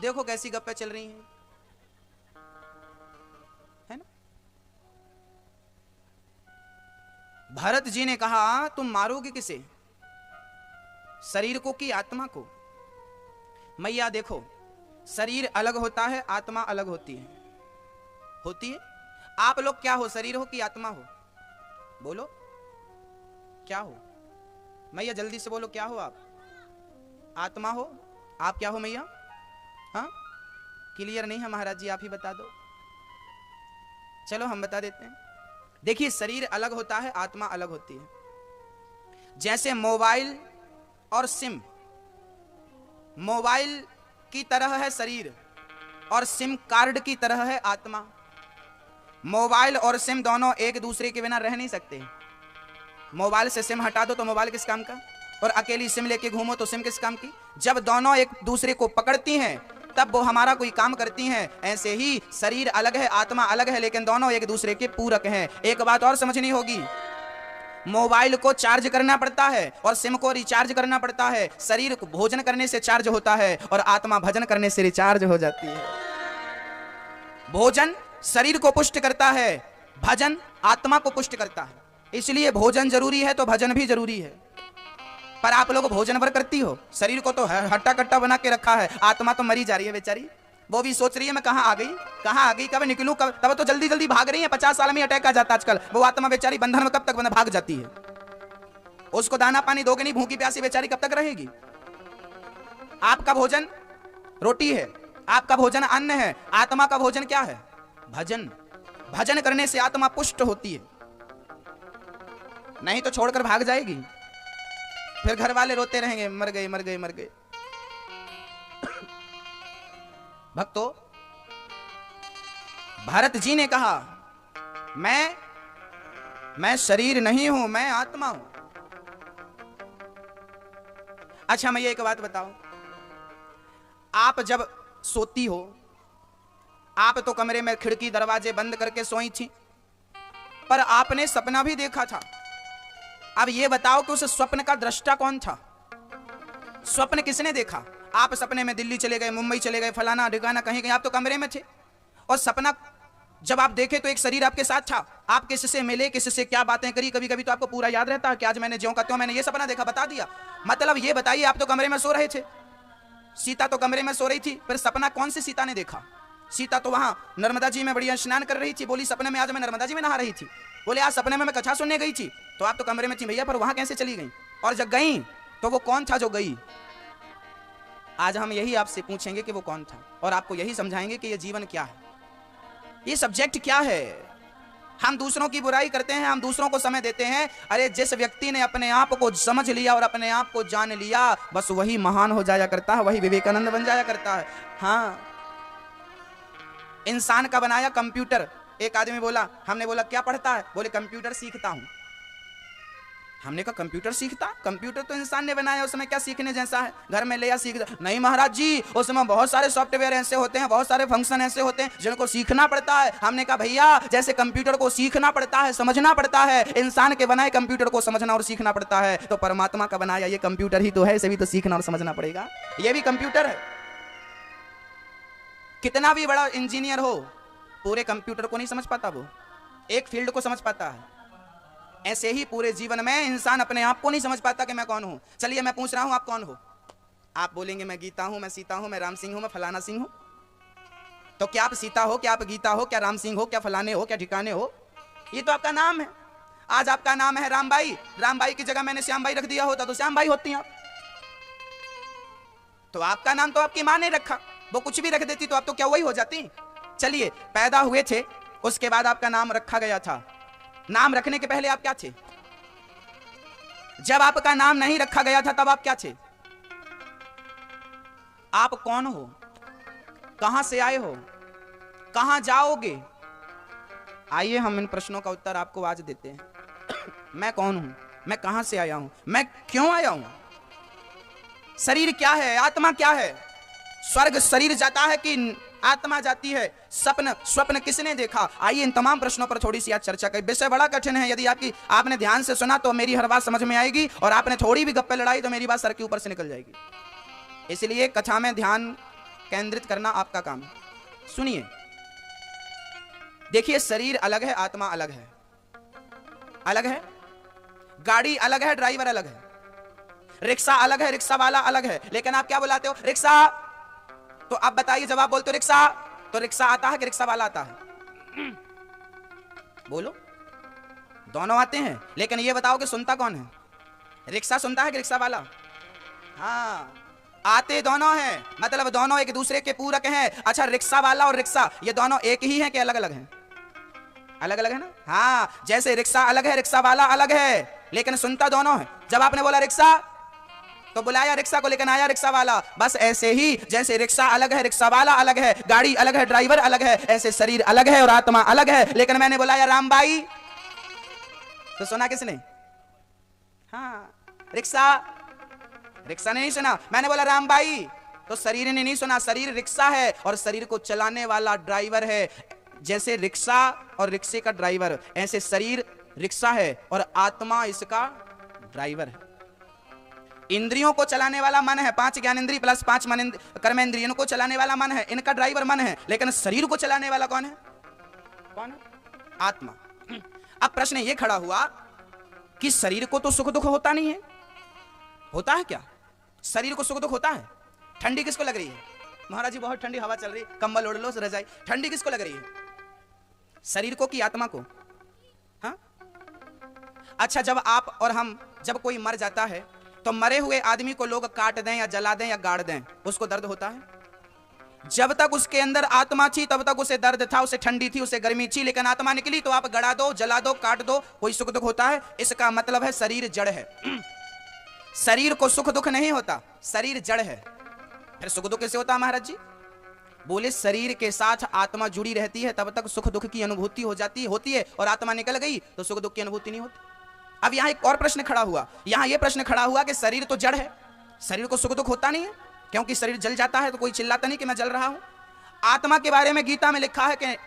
देखो कैसी गप्पे चल रही हैं, है ना। भरत जी ने कहा तुम मारोगे किसे, शरीर को कि आत्मा को। मैया देखो शरीर अलग होता है, आत्मा अलग होती है। आप लोग क्या हो, शरीर हो कि आत्मा हो? बोलो क्या हो? मैया जल्दी से बोलो, क्या हो आप? आत्मा हो? आप क्या हो मैया? हाँ क्लियर नहीं है महाराज जी, आप ही बता दो। चलो हम बता देते हैं। देखिए शरीर अलग होता है, आत्मा अलग होती है। जैसे मोबाइल और सिम, मोबाइल की तरह है शरीर और सिम कार्ड की तरह है आत्मा। मोबाइल और सिम दोनों एक दूसरे के बिना रह नहीं सकते। मोबाइल से सिम हटा दो तो मोबाइल किस काम का, और अकेली सिम लेके घूमो तो सिम किस काम की। जब दोनों एक दूसरे को पकड़ती हैं तब वो हमारा कोई काम करती हैं। ऐसे ही शरीर अलग है, आत्मा अलग है, लेकिन दोनों एक दूसरे के पूरक हैं। एक बात और समझनी होगी, मोबाइल को चार्ज करना पड़ता है और सिम को रिचार्ज करना पड़ता है। शरीर को भोजन करने से चार्ज होता है और आत्मा भजन करने से रिचार्ज हो जाती है। भोजन शरीर को पुष्ट करता है, भजन आत्मा को पुष्ट करता है। इसलिए भोजन जरूरी है तो भजन भी जरूरी है। पर आप लोग भोजन भर करती हो, शरीर को तो हट्टा कट्टा बना के रखा है, आत्मा तो मरी जा रही है बेचारी। वो भी सोच रही है मैं कहाँ आ गई, कब निकलूं, कब, तब तो जल्दी जल्दी भाग रही है। 50 साल में अटैक आ जाता आजकल। वो आत्मा बेचारी बंधन में कब तक भाग जाती है। उसको दाना पानी दोगे नहीं, भूखी प्यासी बेचारी कब तक रहेगी। आपका भोजन रोटी है, आपका भोजन अन्न है, आत्मा का भोजन क्या है? भजन। भजन करने से आत्मा पुष्ट होती है, नहीं तो छोड़कर भाग जाएगी। फिर घर वाले रोते रहेंगे, मर गए मर गए मर गए। भक्तों, भरत जी ने कहा मैं शरीर नहीं हूं, मैं आत्मा हूं। अच्छा मैं ये एक बात बताओ, आप जब सोती हो, आप तो कमरे में खिड़की दरवाजे बंद करके सोई थी, पर आपने सपना भी देखा था। अब ये बताओ कि उस स्वप्न का दृष्टा कौन था? स्वप्न किसने देखा? आप सपने में दिल्ली चले गए, मुंबई चले गए, फलाना ठिकाना कहीं गए, आप तो कमरे में थे। और सपना जब आप देखे तो एक शरीर आपके साथ था। आप किससे मिले, किससे क्या बातें करी, कभी कभी तो आपको पूरा याद रहता है कि आज मैंने ज्यों का त्यों मैंने ये सपना देखा, बता दिया। मतलब ये बताइए, आप तो कमरे में सो रहे थे, सीता तो कमरे में सो रही थी, फिर सपना कौन सी सीता ने देखा? सीता तो वहां नर्मदा जी में बढ़िया स्नान कर रही थी, बोली सपने में आज मैं नर्मदा जी में नहा रही थी। बोले आज सपने में मैं कथा सुनने गई थी, तो आप तो कमरे में थी भैया, पर वहां कैसे चली गई? और जब गई तो वो कौन था जो गई? आज हम यही आपसे पूछेंगे कि वो कौन था, और आपको यही समझाएंगे कि ये जीवन क्या है, ये सब्जेक्ट क्या है। हम दूसरों की बुराई करते हैं, हम दूसरों को समय देते हैं। अरे जिस व्यक्ति ने अपने आप को समझ लिया और अपने आप को जान लिया, बस वही महान हो जाया करता है, वही विवेकानंद बन जाया करता है। हाँ, इंसान का बनाया कंप्यूटर। एक आदमी बोला, हमने बोला क्या पढ़ता है? बोले कंप्यूटर सीखता हूं। हमने कहा कंप्यूटर सीखता? कंप्यूटर तो इंसान ने बनाया, उसमें क्या सीखने जैसा है? घर में ले या सीख? नहीं महाराज जी, उसमें बहुत सारे सॉफ्टवेयर ऐसे होते हैं, बहुत सारे फंक्शन ऐसे होते हैं जिनको सीखना पड़ता है। हमने कहा भैया जैसे कंप्यूटर को सीखना पड़ता है, समझना पड़ता है, इंसान के बनाए कंप्यूटर को समझना और सीखना पड़ता है, तो परमात्मा का बनाया ये कंप्यूटर ही तो है, इसे भी तो सीखना और समझना पड़ेगा। ये भी कंप्यूटर है। कितना भी बड़ा इंजीनियर हो, पूरे कंप्यूटर को नहीं समझ पाता, वो एक फील्ड को समझ पाता है। ऐसे ही पूरे जीवन में इंसान अपने आप को नहीं समझ पाता कि मैं कौन हूं। चलिए मैं पूछ रहा हूं, आप कौन हो? आप बोलेंगे मैं गीता हूं, मैं सीता हूं, मैं राम सिंह हूं, मैं फलाना सिंह हूं। तो क्या आप सीता हो, क्या आप गीता हो, क्या राम सिंह हो, क्या फलाने हो, क्या ठिकाने हो? ये तो आपका नाम है। आज आपका नाम है रामबाई, रामबाई की जगह मैंने श्यामबाई रख दिया होता तो श्यामबाई होती आप। तो आपका नाम तो आपकी मां ने रखा, वो कुछ भी रख देती तो आप तो क्या वही हो जाती। चलिए पैदा हुए थे, उसके बाद आपका नाम रखा गया था। नाम रखने के पहले आप क्या थे? जब आपका नाम नहीं रखा गया था तब आप क्या थे? आप कौन हो? कहां से आए हो? कहां जाओगे? आइए हम इन प्रश्नों का उत्तर आपको आज देते हैं। मैं कौन हूं? मैं कहां से आया हूं? मैं क्यों आया हूं? शरीर क्या है? आत्मा क्या है? स्वर्ग शरीर जाता है कि आत्मा जाती है? स्वप्न किसने देखा? आइए इन तमाम प्रश्नों पर थोड़ी सी आज चर्चा करें। विषय बड़ा कठिन है, यदि आपने ध्यान से सुना तो मेरी हर बात समझ में आएगी, और आपने थोड़ी भी गप्पे लड़ाई तो मेरी बात सर के ऊपर से निकल जाएगी। इसलिए कथा में ध्यान केंद्रित करना आपका काम है। सुनिए, देखिए, शरीर अलग है, आत्मा अलग है। अलग है, गाड़ी अलग है, ड्राइवर अलग है, रिक्शा अलग है, रिक्शा वाला अलग है। लेकिन आप क्या बुलाते हो? रिक्शा। तो आप बताइए, जब आप बोलते हो रिक्शा, तो रिक्शा आता है कि रिक्शा वाला आता है? बोलो। दोनों आते हैं, लेकिन ये बताओ कि सुनता कौन है? रिक्शा सुनता है कि रिक्शा वाला? हाँ, आते दोनों हैं, मतलब दोनों एक दूसरे के पूरक हैं। अच्छा, रिक्शा वाला और रिक्शा ये दोनों एक ही हैं कि अलग अलग हैं? अलग अलग है ना। हाँ, जैसे रिक्शा अलग है, रिक्शा वाला अलग है, लेकिन सुनता दोनों है। जब आपने बोला रिक्शा, तो बुलाया रिक्शा को, लेकिन आया रिक्शा वाला। बस ऐसे ही जैसे रिक्शा अलग है, रिक्शा वाला अलग है, गाड़ी अलग है, ड्राइवर अलग है, ऐसे शरीर अलग है और आत्मा अलग है। लेकिन मैंने बुलाया रामबाई, तो सुना किसने? हाँ, रिक्शा। रिक्शा ने नहीं सुना। मैंने बोला रामबाई, तो शरीर ने नहीं सुना। शरीर रिक्शा है और शरीर को चलाने वाला ड्राइवर है। जैसे रिक्शा और रिक्शे का ड्राइवर, ऐसे शरीर रिक्शा है और आत्मा इसका ड्राइवर है। इंद्रियों को चलाने वाला मन है, 5 ज्ञानेंद्रिय प्लस 5 कर्मेंद्रियों को चलाने वाला मन है, इनका ड्राइवर मन है। लेकिन शरीर को चलाने वाला कौन है? कौन है? आत्मा। अब प्रश्न ये खड़ा हुआ कि शरीर को तो सुख दुख होता नहीं है। होता है क्या? शरीर को सुख दुख होता है? ठंडी किसको लग रही है? महाराज जी बहुत ठंडी हवा चल रही, कंबल ओढ़ लो, रजाई। ठंडी किसको लग रही है? शरीर को कि आत्मा को? हाँ? अच्छा, जब आप और हम, जब कोई मर जाता है तो मरे हुए आदमी को लोग काट दें या जला दें या गाड़ दें, उसको दर्द होता है? जब तक उसके अंदर आत्मा थी तब तक उसे दर्द था, उसे ठंडी थी, उसे गर्मी थी। लेकिन आत्मा निकली तो आप गड़ा दो, जला दो, काट दो, कोई सुख दुख होता है? इसका मतलब है शरीर जड़ है। शरीर को सुख दुख नहीं होता, शरीर जड़ है। फिर सुख दुख कैसे होता महाराज जी? बोले शरीर के साथ आत्मा जुड़ी रहती है, तब तक सुख दुख की अनुभूति होती है, और आत्मा निकल गई तो सुख दुख की अनुभूति नहीं होती। अब यहां एक और प्रश्न खड़ा हुआ, यहां यह प्रश्न खड़ा हुआ कि शरीर तो जड़ है, शरीर को सुख दुख होता नहीं है, क्योंकि शरीर जल जाता है तो कोई चिल्लाता नहीं कि मैं जल रहा हूं। आत्मा के बारे में गीता में लिखा है कि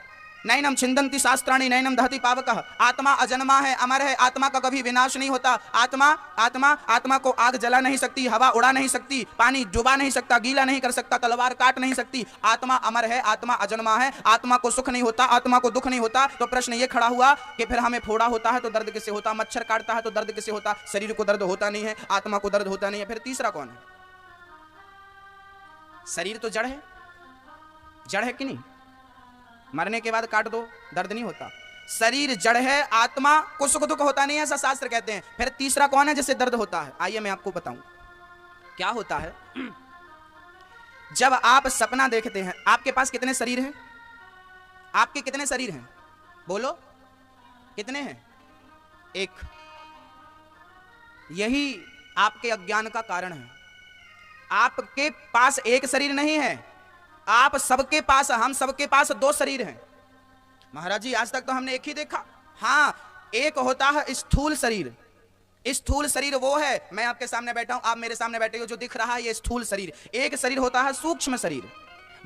नैनम छिंदन्ति शास्त्राणि नैनम दहति पावकः। आत्मा अजन्मा है, अमर है, आत्मा का कभी विनाश नहीं होता। आत्मा को आग जला नहीं सकती, हवा उड़ा नहीं सकती, पानी डुबा नहीं सकता, गीला नहीं कर सकता, तलवार काट नहीं सकती। आत्मा अमर है, आत्मा अजन्मा है, आत्मा को सुख नहीं होता, आत्मा को दुख नहीं होता। तो प्रश्न ये खड़ा हुआ कि फिर हमें फोड़ा होता है तो दर्द किससे होता? मच्छर काटता है तो दर्द किससे होता? शरीर को दर्द होता नहीं है, आत्मा को दर्द होता नहीं है। फिर तीसरा कौन है? शरीर तो जड़ है, जड़ है कि नहीं? मरने के बाद काट दो, दर्द नहीं होता। शरीर जड़ है, आत्मा को सुख दुख होता नहीं है, ऐसा शास्त्र कहते हैं। फिर तीसरा कौन है जिससे दर्द होता है? आइए मैं आपको बताऊं क्या होता है। जब आप सपना देखते हैं, आपके पास कितने शरीर हैं? आपके कितने शरीर हैं? बोलो, कितने हैं? एक। यही आपके अज्ञान का कारण है। आपके पास एक शरीर नहीं है, आप सबके पास, हम सबके पास 2 शरीर हैं। महाराज जी आज तक तो हमने एक ही देखा। हाँ, एक होता है स्थूल शरीर। स्थूल शरीर वो है, मैं आपके सामने बैठा हूं, आप मेरे सामने बैठे हो, जो दिख रहा है ये स्थूल शरीर। एक शरीर होता है सूक्ष्म शरीर।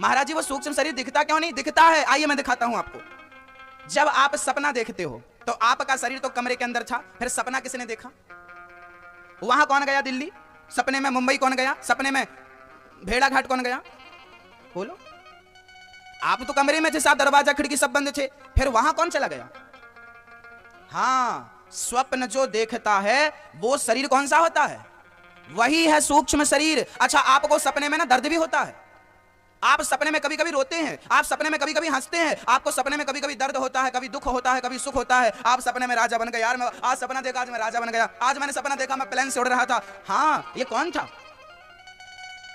महाराज जी वो सूक्ष्म शरीर दिखता क्यों नहीं? दिखता है, आइए मैं दिखाता हूं आपको। जब आप सपना देखते हो तो आपका शरीर तो कमरे के अंदर था, फिर सपना किसने देखा? वहां कौन गया? दिल्ली। सपने में मुंबई कौन गया? सपने में भेड़ाघाट कौन गया? बोलो। आप तो कमरे में थे, साथ दरवाजा खिड़की सब बंद थे, फिर वहां कौन चला गया? हाँ, स्वप्न जो देखता है वो शरीर कौन सा होता है? वही है सूक्ष्म शरीर। अच्छा, आपको सपने में ना दर्द भी होता है, आप सपने में कभी कभी रोते हैं, आप सपने में कभी कभी हंसते हैं, आपको सपने में कभी कभी दर्द होता है, कभी दुख होता है, कभी सुख होता है। आप सपने में राजा बन गए, यार मैं आज सपना देखा, आज मैं राजा बन गया, आज मैंने सपना देखा मैं प्लेन से उड़ रहा था। हाँ, ये कौन था?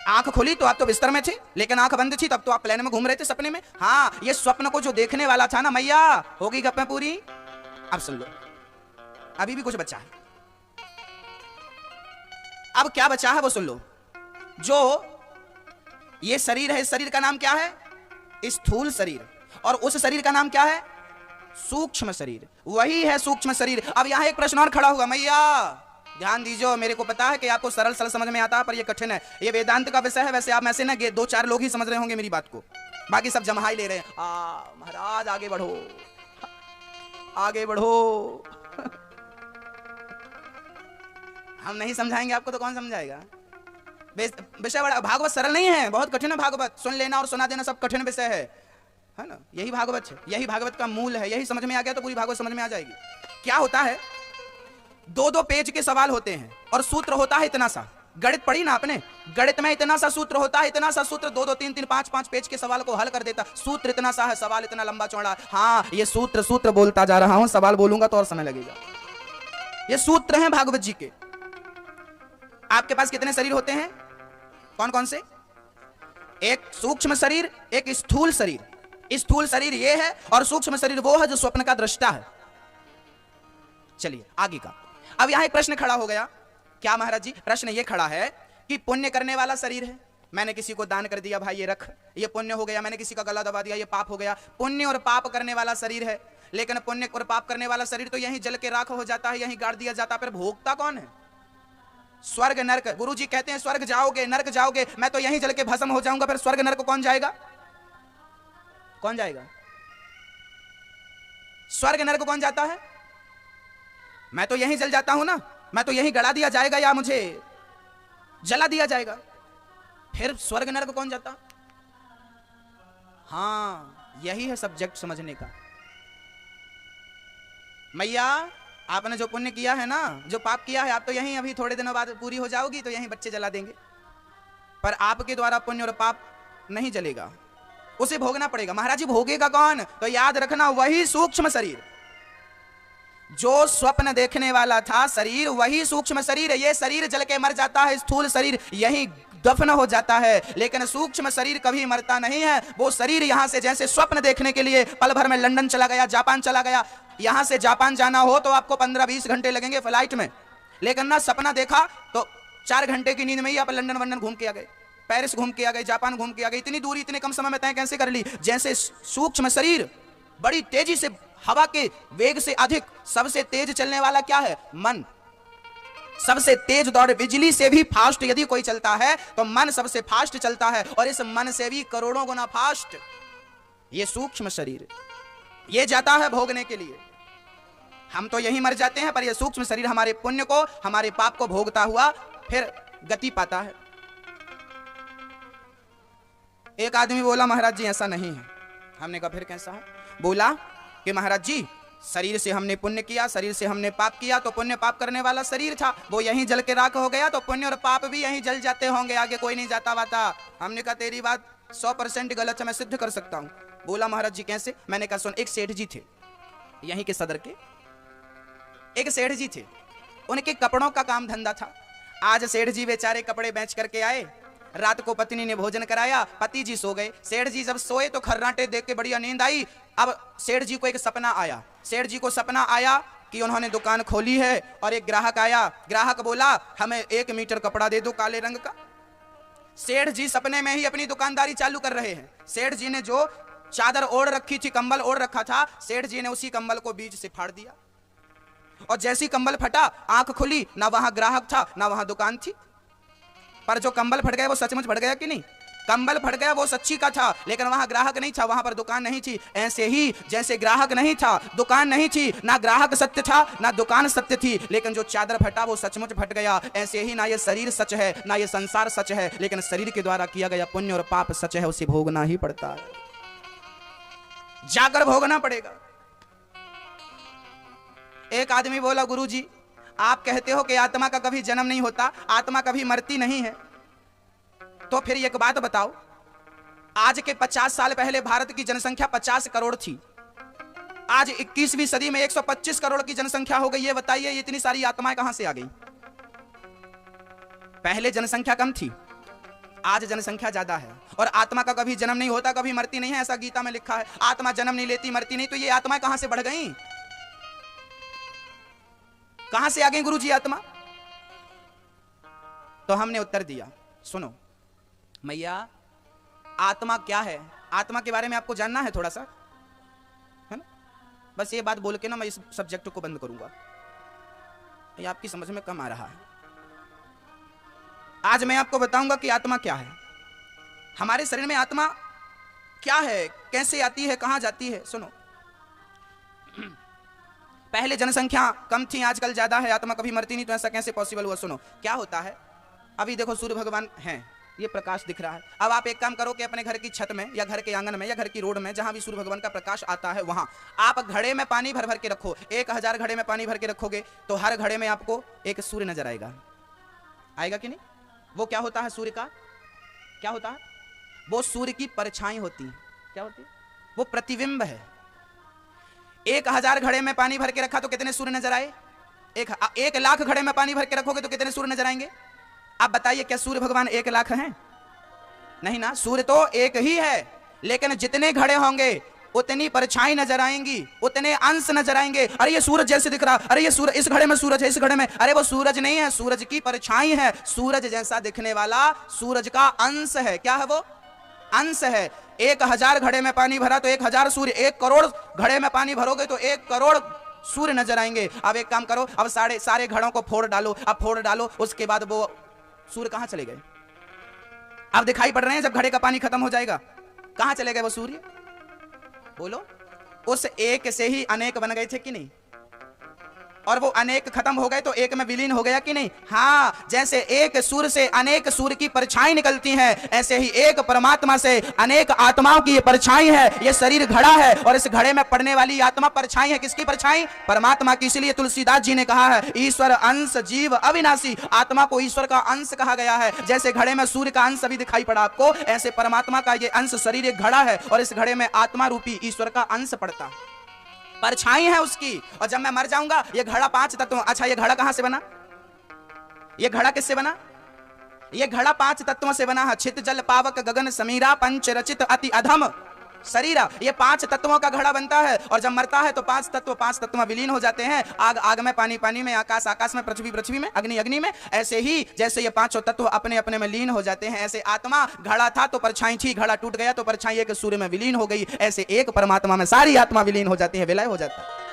आंख खुली तो आप तो बिस्तर में थे, लेकिन आंख बंद थी तब तो आप प्लेन में घूम रहे थे सपने में। हाँ, ये स्वप्न को जो देखने वाला था ना, मैया होगी गप्पे पूरी। अब सुन लो, अभी भी कुछ बचा है। अब क्या बचा है वो सुन लो। जो ये शरीर है, इस शरीर का नाम क्या है? स्थूल शरीर। और उस शरीर का नाम क्या है? सूक्ष्म शरीर। वही है सूक्ष्म शरीर। अब यहां एक प्रश्न और खड़ा होगा, मैया ध्यान दीजिए, मेरे को पता है कि आपको सरल सरल समझ में आता है, पर ये कठिन है, ये वेदांत का विषय है। वैसे आप में से ना 2-4 लोग ही समझ रहे होंगे मेरी बात को, बाकी सब जमहा ही ले रहे हैं। महाराज आगे बढ़ो, आगे बढ़ो। हम नहीं समझाएंगे आपको तो कौन समझाएगा? विषय बड़ा, भागवत सरल नहीं है, बहुत कठिन है भागवत। सुन लेना और सुना देना सब कठिन विषय है ना। यही भागवत है, यही भागवत का मूल है। यही समझ में आ गया तो पूरी भागवत समझ में आ जाएगी। क्या होता है, 2-2 पेज के सवाल होते हैं और सूत्र होता है इतना सा। गणित पढ़ी ना आपने, गणित में इतना सा सूत्र होता है, इतना सा सूत्र 2-2, 3-3, 5-5 पेज के सवाल को हल कर देता। सूत्र इतना सा है, सवाल इतना लंबा चौड़ा। हाँ, ये सूत्र बोलता जा रहा हूं, सवाल बोलूंगा तो और समय लगेगा। ये सूत्र हैं भागवत जी के। आपके पास कितने शरीर होते हैं, कौन कौन से? एक सूक्ष्म शरीर, एक स्थूल शरीर। स्थूल शरीर ये है और सूक्ष्म शरीर वो है जो स्वप्न का दृष्टा है। चलिए आगे का। अब यहां एक प्रश्न खड़ा हो गया। क्या महाराज जी? प्रश्न ये खड़ा है कि पुण्य करने वाला शरीर है, मैंने किसी को दान कर दिया, भाई ये रख, ये पुण्य हो गया। मैंने किसी का गला दबा दिया, ये पाप हो गया। पुण्य और पाप करने वाला शरीर है, लेकिन पुण्य और पाप करने वाला शरीर तो यहीं जल के राख हो जाता है, यहीं गाड़ दिया जाता है। फिर भोगता कौन है? स्वर्ग नरक। गुरु जी कहते हैं स्वर्ग जाओगे, नरक जाओगे, मैं तो यहीं जल के भस्म हो जाऊंगा। फिर स्वर्ग नरक कौन जाएगा? कौन जाएगा? स्वर्ग नरक कौन जाता है? मैं तो यहीं जल जाता हूं ना, मैं तो यहीं गड़ा दिया जाएगा या मुझे जला दिया जाएगा। फिर स्वर्ग नरक कौन जाता? हां, यही है सब्जेक्ट समझने का। मैया, आपने जो पुण्य किया है ना, जो पाप किया है, आप तो यहीं अभी थोड़े दिनों बाद पूरी हो जाओगी तो यहीं बच्चे जला देंगे। पर आपके द्वारा पुण्य और पाप नहीं जलेगा, उसे भोगना पड़ेगा। महाराज जी भोगेगा कौन? तो याद रखना, वही सूक्ष्म शरीर जो स्वप्न देखने वाला था शरीर, वही सूक्ष्म शरीर है। ये शरीर जल के मर जाता है, स्थूल शरीर यहीं दफन हो जाता है, लेकिन सूक्ष्म शरीर कभी मरता नहीं है। वो शरीर यहां से जैसे स्वप्न देखने के लिए पल भर में लंदन चला गया, जापान चला गया। यहां से जापान जाना हो तो आपको 15-20 घंटे लगेंगे फ्लाइट में, लेकिन ना सपना देखा तो 4 घंटे की नींद में ही आप लंदन वंदन घूम के आ गए, पेरिस घूम के आ गए, जापान घूम के आ गए। इतनी दूरी इतने कम समय में तय कैसे कर ली? जैसे सूक्ष्म शरीर बड़ी तेजी से, हवा के वेग से अधिक सबसे तेज चलने वाला क्या है? मन। सबसे तेज दौड़, बिजली से भी फास्ट यदि कोई चलता है तो मन सबसे फास्ट चलता है, और इस मन से भी करोड़ों गुना फास्ट ये सूक्ष्म शरीर, ये जाता है भोगने के लिए। हम तो यहीं मर जाते हैं, पर यह सूक्ष्म शरीर हमारे पुण्य को, हमारे पाप को भोगता हुआ फिर गति पाता है। एक आदमी बोला महाराज जी ऐसा नहीं है। हमने कहा फिर कैसा है? बोला कि महाराज जी शरीर से हमने पुण्य किया, शरीर से हमने पाप किया, तो पुण्य पाप करने वाला शरीर था वो यहीं जल के राख हो गया, तो पुण्य और पाप भी यहीं जल जाते होंगे, आगे कोई नहीं जाता वाता। हमने कहा तेरी बात 100% गलत है, मैं सिद्ध कर सकता हूं। बोला महाराज जी कैसे? मैंने कहा सुन, एक सेठ जी थे यहीं के सदर के, एक सेठ जी थे, उनके कपड़ों का काम धंधा था। आज सेठ जी बेचारे कपड़े बेच करके आए, रात को पत्नी ने भोजन कराया, पति जी सो गए। सेठ जी जब सोए तो खर्राटे देख के बढ़िया नींद आई। अब सेठ जी को एक सपना आया, सेठ जी को सपना आया कि उन्होंने दुकान खोली है और एक ग्राहक आया। ग्राहक बोला हमें 1 मीटर कपड़ा दे दो काले रंग का। सेठ जी सपने में ही अपनी दुकानदारी चालू कर रहे हैं। सेठ जी ने जो चादर ओढ़ रखी थी, कंबल ओढ़ रखा था, सेठ जी ने उसी कंबल को बीच से फाड़ दिया, और जैसी कंबल फटा आंख खुली, ना वहां ग्राहक था ना वहां दुकान थी। पर जो कंबल फट गया वो सचमुच फट गया कि नहीं? कंबल फट गया वो सच्ची का था, लेकिन वहां ग्राहक नहीं था, वहां पर दुकान नहीं थी। ऐसे ही जैसे ग्राहक नहीं था, दुकान नहीं थी, ना ग्राहक सत्य था ना दुकान सत्य थी, लेकिन जो चादर फटा वो सचमुच फट गया। ऐसे ही ना ये शरीर सच है ना ये संसार सच है, लेकिन शरीर के द्वारा किया गया पुण्य और पाप सच है, उसे भोगना ही पड़ता है, जाकर भोगना पड़ेगा। एक आदमी बोला गुरुजी आप कहते हो कि आत्मा का कभी जन्म नहीं होता, आत्मा कभी मरती नहीं है, तो फिर एक बात बताओ, आज के 50 साल पहले भारत की जनसंख्या 50 करोड़ थी, आज 21वीं सदी में 125 करोड़ की जनसंख्या हो गई। ये बताइए ये इतनी सारी आत्माएं कहां से आ गई? पहले जनसंख्या कम थी, आज जनसंख्या ज्यादा है, और आत्मा का कभी जन्म नहीं होता, कभी मरती नहीं है, ऐसा गीता में लिखा है। आत्मा जन्म नहीं लेती, मरती नहीं, तो ये आत्माएं कहां से बढ़ गई? कहां से आ गई गुरुजी आत्मा? तो हमने उत्तर दिया, सुनो मैया, आत्मा क्या है, आत्मा के बारे में आपको जानना है थोड़ा सा, है ना? बस ये बात बोल के ना मैं इस सब्जेक्ट को बंद करूंगा, ये आपकी समझ में कम आ रहा है। आज मैं आपको बताऊंगा कि आत्मा क्या है, हमारे शरीर में आत्मा क्या है, कैसे आती है, कहां जाती है। सुनो, पहले जनसंख्या कम थी, आजकल ज्यादा है, आत्मा कभी मरती नहीं, तो ऐसा कैसे पॉसिबल हुआ? सुनो क्या होता है, अभी देखो सूर्य भगवान हैं, ये प्रकाश दिख रहा है। अब आप एक काम करो कि अपने घर की छत में या घर के आंगन में या घर की रोड में जहां भी सूर्य भगवान का प्रकाश आता है वहां आप घड़े में पानी भर भर के रखो। 1000 घड़े में पानी भर के रखोगे तो हर घड़े में आपको एक सूर्य नजर आएगा। आएगा कि नहीं? वो क्या होता है सूर्य का? क्या होता है? वो सूर्य की परछाई होती है। क्या होती है? वो प्रतिबिंब है। 1000 घड़े में पानी भर के रखा तो कितने सूर्य नजर आए? 1 लाख घड़े में पानी भर के रखोगे तो कितने सूर्य नजर आएंगे? आप बताइए, क्या सूर्य भगवान 1 लाख हैं? नहीं ना, सूर्य तो एक ही है, लेकिन जितने घड़े होंगे उतनी परछाई नजर आएंगी, उतने अंश नजर आएंगे। अरे ये सूरज जैसे दिख रहा, अरे ये सूरज, इस घड़े में सूरज है, इस घड़े में, अरे वो सूरज नहीं है, सूरज की परछाई है। सूरज जैसा दिखने वाला सूरज का अंश है। क्या है वो? अंश है। 1000 घड़े में पानी भरा तो 1000 सूर्य, 1 करोड़ घड़े में पानी भरोगे तो 1 करोड़ सूर्य नजर आएंगे। अब एक काम करो, अब सारे घड़ों को फोड़ डालो। अब फोड़ डालो, उसके बाद वो सूर्य कहां चले गए? अब दिखाई पड़ रहे हैं जब घड़े का पानी खत्म हो जाएगा, कहां चले गए वो सूर्य? बोलो। उस एक से ही अनेक बन गए थे कि नहीं? और वो अनेक खत्म हो गए तो एक में विलीन हो गया कि नहीं? हाँ, जैसे एक सूर्य से अनेक सूर्य की परछाई निकलती हैं, ऐसे ही एक परमात्मा से अनेक आत्माओं की ये परछाई है। ये शरीर घड़ा है और इस घड़े में पड़ने वाली आत्मा परछाई है। किसकी परछाई? परमात्मा की। इसलिए तुलसीदास जी ने कहा है, ईश्वर अंश जीव अविनाशी। आत्मा को ईश्वर का अंश कहा गया है। जैसे घड़े में सूर्य का अंश अभी दिखाई पड़ा आपको, ऐसे परमात्मा का ये अंश शरीर एक घड़ा है और इस घड़े में आत्मा रूपी ईश्वर का अंश पड़ता, परछाई है उसकी। और जब मैं मर जाऊंगा ये घड़ा 5 तत्व। अच्छा, ये घड़ा कहां से बना? ये घड़ा किससे बना? ये घड़ा 5 तत्वों से बना है। छित जल पावक गगन समीरा पंच रचित अति अधम शरीरा। ये 5 तत्वों का घड़ा बनता है और जब मरता है तो 5 तत्व में विलीन हो जाते हैं। आग में, पानी में, आकाश में, पृथ्वी में, अग्नि में। ऐसे ही जैसे ये 5 तत्व अपने अपने में लीन हो जाते हैं, ऐसे आत्मा घड़ा था तो परछाई थी, घड़ा टूट गया तो परछाई एक सूर्य में विलीन हो गई। ऐसे एक परमात्मा में सारी आत्मा विलीन हो जाती है, विलय हो जाता है।